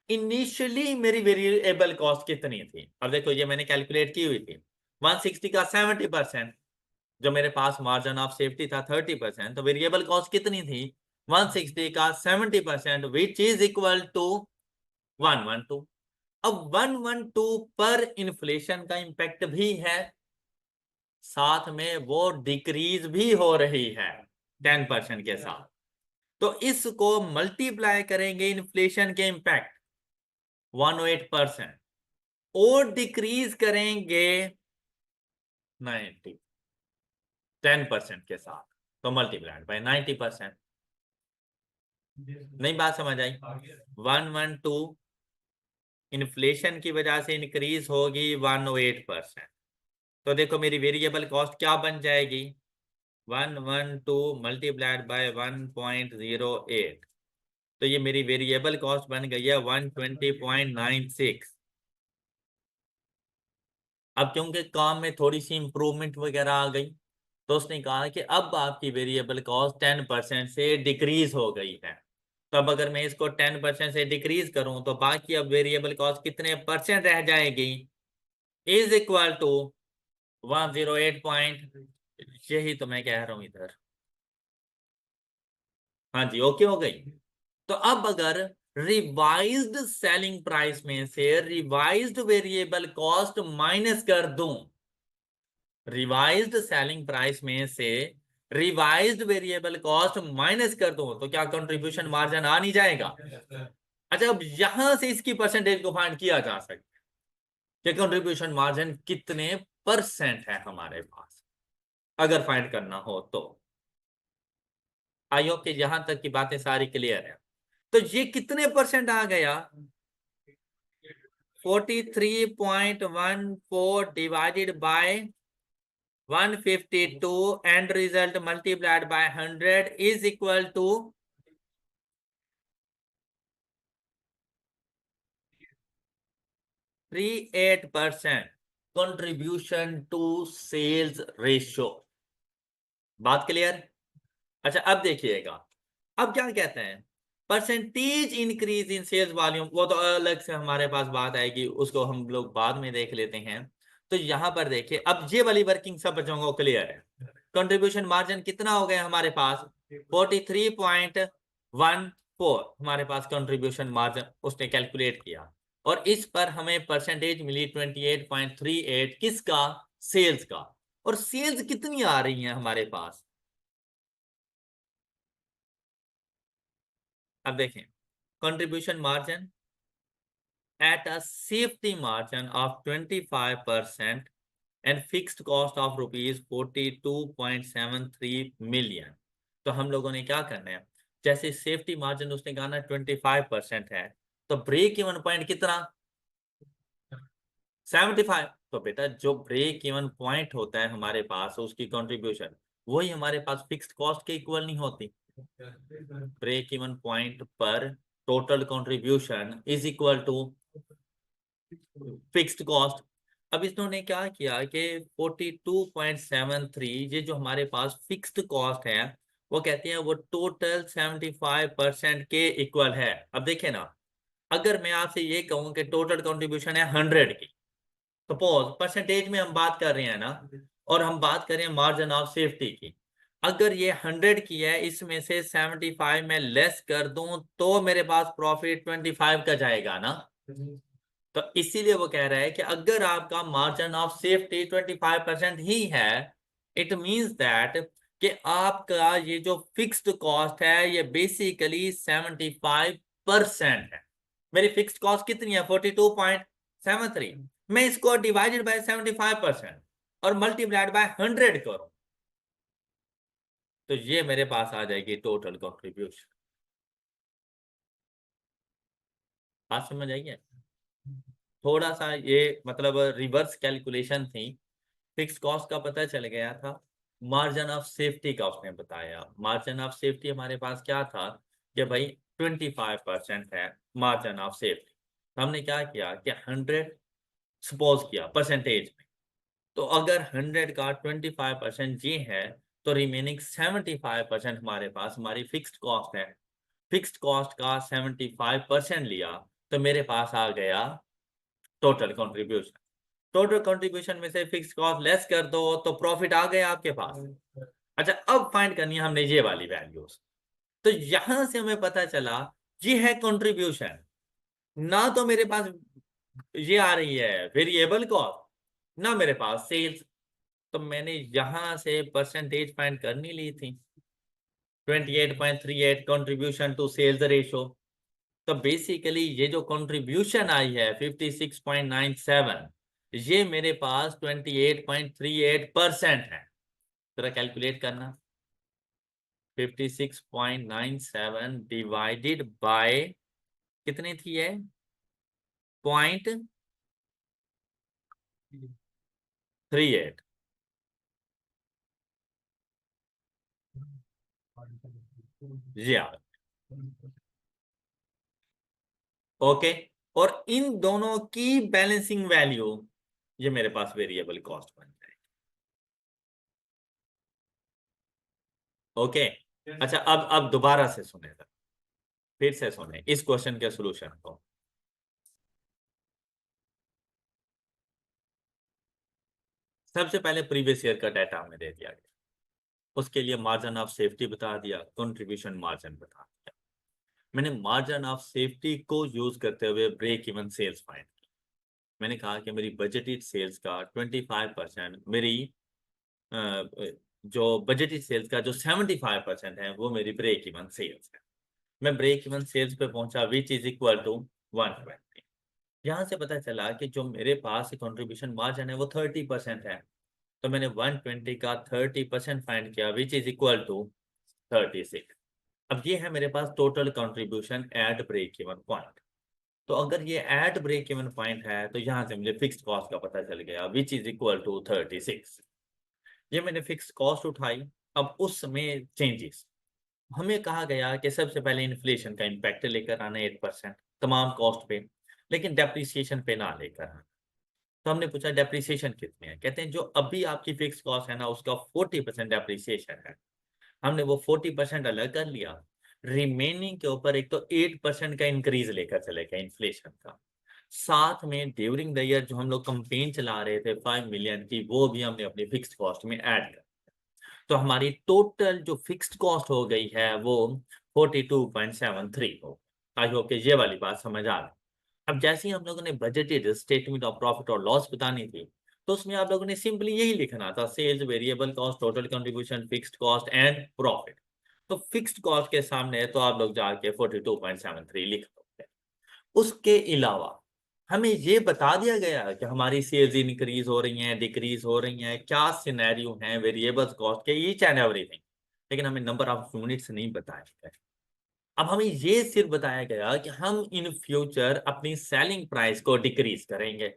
इनिशियली मेरी वेरिएबल कॉस्ट कितनी थी, अब देखो ये मैंने कैलकुलेट की हुई थी 160 का 70%, जो मेरे पास मार्जिन ऑफ सेफ्टी था 30%, तो वेरिएबल कॉस्ट कितनी थी 160 का 70%, विच इज इक्वल टू 112। अब 112 पर इन्फ्लेशन का इंपैक्ट भी है, साथ में वो डिक्रीज भी हो रही है 10% के साथ, तो इसको मल्टीप्लाई करेंगे इन्फ्लेशन के इंपैक्ट 108% और डिक्रीज करेंगे 90 10% के साथ, तो मल्टीप्लाइड बाय 90%। नहीं बात समझ आई, 112 इन्फ्लेशन की वजह से इंक्रीज होगी 108%, तो देखो मेरी वेरिएबल कॉस्ट क्या बन जाएगी 112 मल्टीप्लाइड बाय 1.08, तो ये मेरी वेरिएबल कॉस्ट बन गई है 120.96। अब क्योंकि काम में थोड़ी सी इंप्रूवमेंट वगैरह आ गई, तो उसने कहा कि अब आपकी वेरिएबल कॉस्ट 10% से डिक्रीज हो गई है। तो अब अगर मैं इसको 10% से डिक्रीज करूं तो बाकी अब वेरिएबल कॉस्ट कितने परसेंट रह जाएगी, इज इक्वल टू 108 पॉइंट, यही तो मैं कह रहा हूं इधर। हाँ जी, ओके हो गई। तो अब अगर रिवाइज्ड सेलिंग प्राइस में से रिवाइज्ड वेरिएबल कॉस्ट माइनस कर दूं, रिवाइज्ड सेलिंग प्राइस में से रिवाइज्ड वेरिएबल कॉस्ट माइनस कर दूं तो क्या कंट्रीब्यूशन मार्जिन आ नहीं जाएगा। अच्छा अब यहां से इसकी परसेंटेज को फाइंड किया जा सकता है कि कंट्रीब्यूशन मार्जिन कितने परसेंट है हमारे पास, अगर फाइंड करना हो तो। आई होप कि यहां तक की बातें सारी क्लियर है। तो ये कितने परसेंट आ गया 43.14 divided by 152 and result multiplied by 100 is equal to 38% contribution to sales ratio. बात क्लियर? अच्छा अब देखिएगा, अब क्या कहते हैं, percentage increase in sales volume, वो तो अलग से हमारे पास बात आएगी, उसको हम लोग बाद में देख लेते हैं। तो यहां पर देखिए, अब ये वाली वर्किंग सब बच्चों को क्लियर है। कंट्रीब्यूशन मार्जिन कितना हो गया हमारे पास, 43.14 हमारे पास कंट्रीब्यूशन मार्जिन उसने कैलकुलेट किया, और इस पर हमें परसेंटेज मिली 28.38 किसका, सेल्स का। और सेल्स कितनी आ रही है हमारे पास, अब देखें, contribution margin at a safety margin of 25% and fixed cost of rupees 42.73 million। तो हम लोगों ने क्या करना है, जैसे सेफ्टी मार्जिन उसने कहा ना 25% है, तो ब्रेक इवन पॉइंट कितना, 75। तो बेटा जो ब्रेक इवन पॉइंट होता है हमारे पास उसकी कंट्रीब्यूशन, वही हमारे पास फिक्स्ड कॉस्ट के इक्वल नहीं होती। ब्रेक इवन पॉइंट पर total contribution is equal to fixed cost. अब इन्होंने क्या किया कि 42.73 ये जो हमारे पास फिक्स्ड कॉस्ट है, वो कहते हैं वो टोटल 75% के इक्वल है। अब देखें ना, अगर मैं आपसे ये कहूं कि टोटल कंट्रीब्यूशन है 100 की, सपोज परसेंटेज में हम बात कर रहे हैं ना, और हम बात करें मार्जिन ऑफ सेफ्टी की, अगर ये 100 की है, इसमें से 75 में लेस कर दूं तो मेरे पास प्रॉफिट 25 का जाएगा ना। तो इसीलिए वो कह रहा है कि अगर आपका मार्जिन ऑफ सेफ्टी 25% ही है, इट मींस दैट कि आपका ये जो फिक्स्ड कॉस्ट है ये बेसिकली 75% है। मेरी फिक्स्ड कॉस्ट कितनी है, 42.73, मैं इसको डिवाइडेड बाय 75% और मल्टीप्लाइड बाय 100 करूं, तो ये मेरे पास आ जाएगी टोटल कंट्रीब्यूशन। बात समझ आई है? थोड़ा सा ये मतलब रिवर्स कैलकुलेशन थी। फिक्स कॉस्ट का पता चल गया था, मार्जिन ऑफ सेफ्टी का उसने बताया। मार्जिन ऑफ सेफ्टी हमारे पास क्या था कि भाई 25% है मार्जिन ऑफ सेफ्टी। हमने क्या किया कि 100 सपोज किया परसेंटेज में, तो अगर 100 का 25% ये है, तो रिमेनिंग 75% हमारे पास हमारी फिक्स्ड कॉस्ट है। फिक्स्ड कॉस्ट का 75% लिया, तो मेरे पास आ गया टोटल कंट्रीब्यूशन। टोटल कंट्रीब्यूशन में से फिक्स कॉस्ट लेस कर दो तो प्रॉफिट आ गया आपके पास। अच्छा अब फाइंड करनी है हमने ये वाली वैल्यूज। तो यहां से हमें पता चला ये है कंट्रीब्यूशन, ना तो मेरे पास ये आ रही है वेरिएबल कॉस्ट, ना मेरे पास सेल्स। तो मैंने यहां से परसेंटेज फाइंड करनी ली थी, 28.38 कंट्रीब्यूशन टू सेल्स रेशियो। तो बेसिकली ये जो कंट्रीब्यूशन आई है 56.97, ये मेरे पास 28.38% है। जरा कैलकुलेट करना, 56.97 डिवाइडेड बाय कितनी थी है, 0.38। जी हाँ, ओके। और इन दोनों की बैलेंसिंग वैल्यू ये मेरे पास वेरिएबल कॉस्ट बन जाएगी। ओके। अच्छा अब दोबारा से सुने, फिर से सुने इस क्वेश्चन के सॉल्यूशन को। सबसे पहले प्रीवियस ईयर का डाटा हमें दे दिया गया, उसके लिए मार्जिन ऑफ सेफ्टी बता दिया, कंट्रीब्यूशन मार्जिन बता दिया। मैंने मार्जिन ऑफ सेफ्टी को यूज करते हुए ब्रेक इवन सेल्स फाइंड की। मैंने कहा कि मेरी बजटेड सेल्स का 25%, मेरी जो बजटेड सेल्स का जो 75% है वो मेरी ब्रेक इवन सेल्स है। मैं ब्रेक इवन सेल्स पे पहुंचा विच इज इक्वल टू 120। यहाँ से पता चला कि जो मेरे पास कंट्रीब्यूशन मार्जिन है वो 30% है, तो मैंने 120 का 30% फाइंड किया विच इज इक्वल टू 36। अब ये है मेरे पास total contribution at break even point. तो अगर ये एट ब्रेक इवन पॉइंट है, तो यहाँ से मुझे फिक्स्ड कॉस्ट का पता चल गया विच इज इक्वल टू 36। ये मैंने फिक्स्ड कॉस्ट उठाई। अब उसमें चेंजेस, हमें कहा गया कि सबसे पहले इन्फ्लेशन का इम्पैक्ट लेकर आना 8% तमाम कॉस्ट पे। लेकिन डेप्रिसिएशन पे ना लेकर। तो हमने पूछा डेप्रिसिएशन कितने हैं, कहते हैं जो अभी आपकी फिक्स कॉस्ट है ना उसका 40% डेप्रिसिएशन है। हमने वो 40% अलग कर लिया, रिमेनिंग के ऊपर एक तो 8% का इंक्रीज लेकर चले गए इन्फ्लेशन का, साथ में ड्यूरिंग द ईयर जो हम लोग कंपेन चला रहे थे 5 मिलियन की, वो भी हमने अपनी फिक्स्ड कॉस्ट में ऐड कर। तो हमारी टोटल जो फिक्स्ड कॉस्ट हो गई है वो 42.73 हो। आई होप कि ये वाली बात समझ आ गई। अब जैसे ही हम लोगों ने बजटेड स्टेटमेंट ऑफ प्रॉफिट और लॉस बतानी थी, तो उसमें आप लोगों ने सिंपली यही लिखना था, sales, variable cost, total contribution, fixed cost and profit. तो फिक्स्ड कॉस्ट के सामने तो आप लोग जाके 42.73 लिख दो। उसके अलावा हमें ये बता दिया गया है कि हमारी सेल्स इंक्रीज हो रही हैं, डिक्रीज हो रही हैं, क्या सिनेरियो हैं वेरिएबल्स कॉस्ट के, ईच एंड एवरीथिंग, लेकिन हमें नंबर ऑफ यूनिट्स नहीं बताया गया। अब हमें ये सिर्फ बताया गया कि हम इन फ्यूचर अपनी सेलिंग प्राइस को डिक्रीज करेंगे।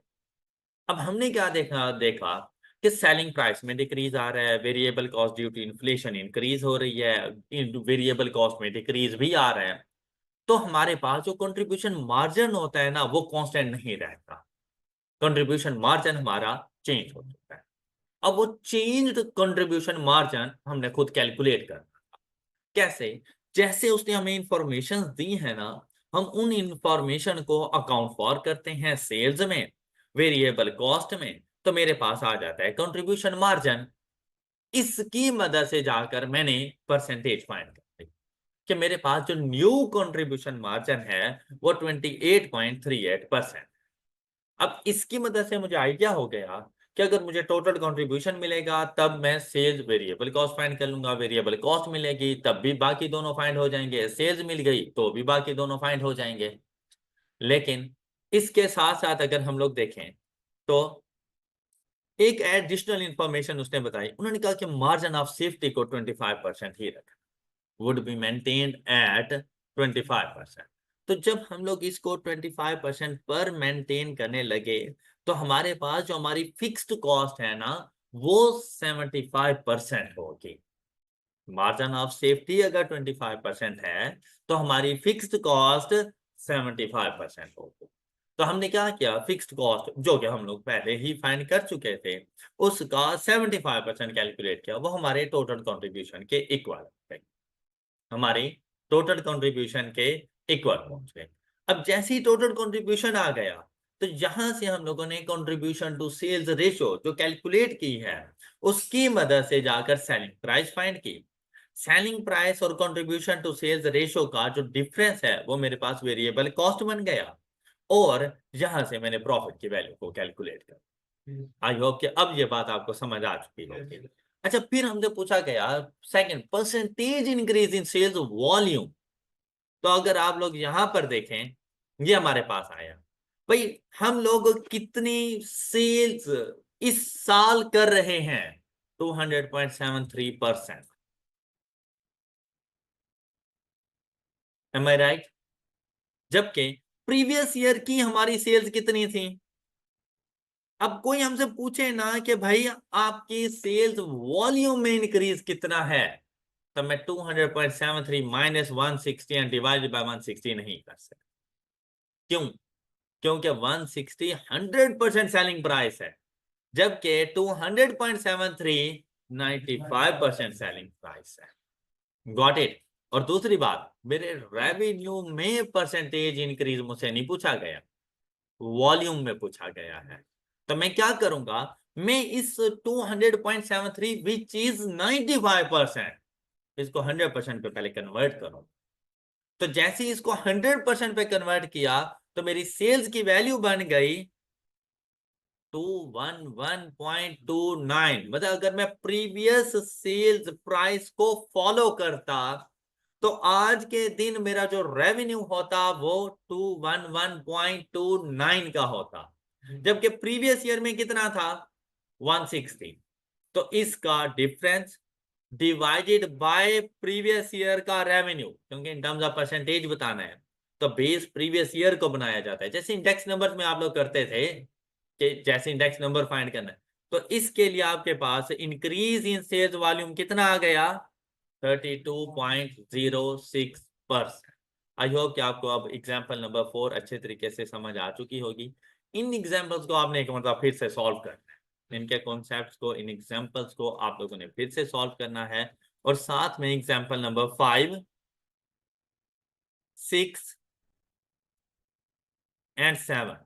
अब हमने क्या देखा देखा कि सेलिंग प्राइस में डिक्रीज आ रहा है, variable cost due to inflation increase हो रही है, वेरिएबल कॉस्ट में डिक्रीज भी आ रहा है। तो हमारे पास जो कंट्रीब्यूशन मार्जिन होता है ना वो कांस्टेंट नहीं रहता, कंट्रीब्यूशन मार्जिन हमारा चेंज हो चुका है। अब वो चेंज्ड कंट्रीब्यूशन मार्जिन हमने खुद कैलकुलेट करना। कैसे? जैसे उसने हमें इंफॉर्मेशन दी है ना, हम उन इंफॉर्मेशन को अकाउंट फॉर करते हैं सेल्स में, वेरिएबल कॉस्ट में, तो मेरे पास आ जाता है कंट्रीब्यूशन मार्जिन। इसकी मदद से जाकर मैंने परसेंटेज फाइंड कर ली कि मेरे पास जो न्यू कंट्रीब्यूशन मार्जिन है वो 28.38%। अब इसकी मदद से मुझे आइडिया हो गया कि अगर मुझे टोटल कंट्रीब्यूशन मिलेगा तब मैं सेल्स वेरिएबल कॉस्ट फाइंड कर लूंगा, वेरिएबल कॉस्ट मिलेगी तब भी बाकी दोनों फाइंड हो जाएंगे, सेल्स मिल गई तो भी बाकी दोनों फाइंड हो जाएंगे। लेकिन इसके साथ साथ अगर हम लोग देखें तो एक एडिशनल इंफॉर्मेशन उसने बताई, उन्होंने कहा कि मार्जिन ऑफ सेफ्टी को 25% ही रखा, वुड बी मेंटेन्ड एट 25%। तो जब हम लोग इसको 25% पर मेंटेन करने लगे तो हमारे पास जो हमारी फिक्स्ड कॉस्ट है ना वो 75% होगी। मार्जिन ऑफ सेफ्टी अगर 25% है तो हमारी फिक्स्ड कॉस्ट 75% होगी। तो हमने क्या किया, फिक्स्ड कॉस्ट जो कि हम लोग पहले ही फाइंड कर चुके थे उसका 75% कैलकुलेट किया, वो हमारे टोटल कंट्रीब्यूशन के इक्वल है, हमारी टोटल कंट्रीब्यूशन के इक्वल पहुंच गए। अब जैसे ही टोटल कंट्रीब्यूशन आ गया तो यहां से हम लोगों ने कंट्रीब्यूशन टू सेल्स रेशियो जो कैलकुलेट की है उसकी मदद से जाकर सेलिंग प्राइस फाइंड की। सेलिंग प्राइस और कंट्रीब्यूशन टू सेल्स रेशियो का जो डिफरेंस है वो मेरे पास वेरिएबल कॉस्ट बन गया, और यहां से मैंने प्रॉफिट की वैल्यू को कैलकुलेट कर। आई होप कि अब ये बात आपको समझ आ चुकी होगी। अच्छा, फिर हमसे पूछा गया second, percentage increase in sales volume. तो अगर आप लोग यहां पर देखें, ये हमारे पास आया भाई, हम लोग कितनी सेल्स इस साल कर रहे हैं, 200.73%। एम आई राइट? जबकि प्रीवियस ईयर की हमारी सेल्स कितनी थी। अब कोई हमसे पूछे ना कि भाई आपकी सेल्स वॉल्यूम में इंक्रीज कितना है, तो मैं 200.73 माइनस 160 एंड डिवाइडेड बाय 160 नहीं कर सकता। क्यों? क्योंकि 160 100% सेलिंग प्राइस है, जबकि 200.73 95% सेलिंग प्राइस है। Got it? और दूसरी बात, मेरे रेवेन्यू में परसेंटेज इंक्रीज मुझसे नहीं पूछा गया, वॉल्यूम में पूछा गया है। तो मैं क्या करूंगा, मैं इस 200.73 विच इज 95%, इसको 100% पे पहले कन्वर्ट करूं। तो जैसे ही इसको 100% पे कन्वर्ट किया तो मेरी सेल्स की वैल्यू बन गई 211.29। मतलब अगर मैं प्रीवियस सेल्स प्राइस को फॉलो करता तो आज के दिन मेरा जो रेवेन्यू होता वो 211.29 का होता, जबकि प्रीवियस ईयर में कितना था, 160। तो इसका difference divided by previous year का रेवेन्यू, क्योंकि इन टर्म्स ऑफ परसेंटेज बताना है तो बेस प्रीवियस ईयर को बनाया जाता है, जैसे इंडेक्स नंबर में आप लोग करते थे कि जैसे इंडेक्स नंबर फाइंड करना है। तो इसके लिए आपके पास इंक्रीज इन सेल्स वॉल्यूम कितना आ गया, 32.06%। आई होप कि आपको अब एग्जाम्पल नंबर 4 अच्छे तरीके से समझ आ चुकी होगी। इन एग्जाम्पल्स को आपने एक मतलब फिर से सॉल्व करना है, इनके कॉन्सेप्ट्स को, इन एग्जाम्पल्स को आप लोगों ने फिर से सॉल्व करना है, और साथ में एग्जाम्पल नंबर 5, 6 एंड 7,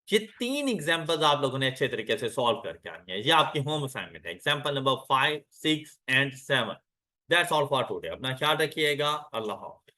ये 3 एग्जाम्पल्स आप लोगों ने अच्छे तरीके से सॉल्व करके आनी है। ये आपकी होम असाइनमेंट है, example number 5, 6 and 7। That's all for today. अपना ख्याल रखिएगा। अल्लाह हाफ़िज़।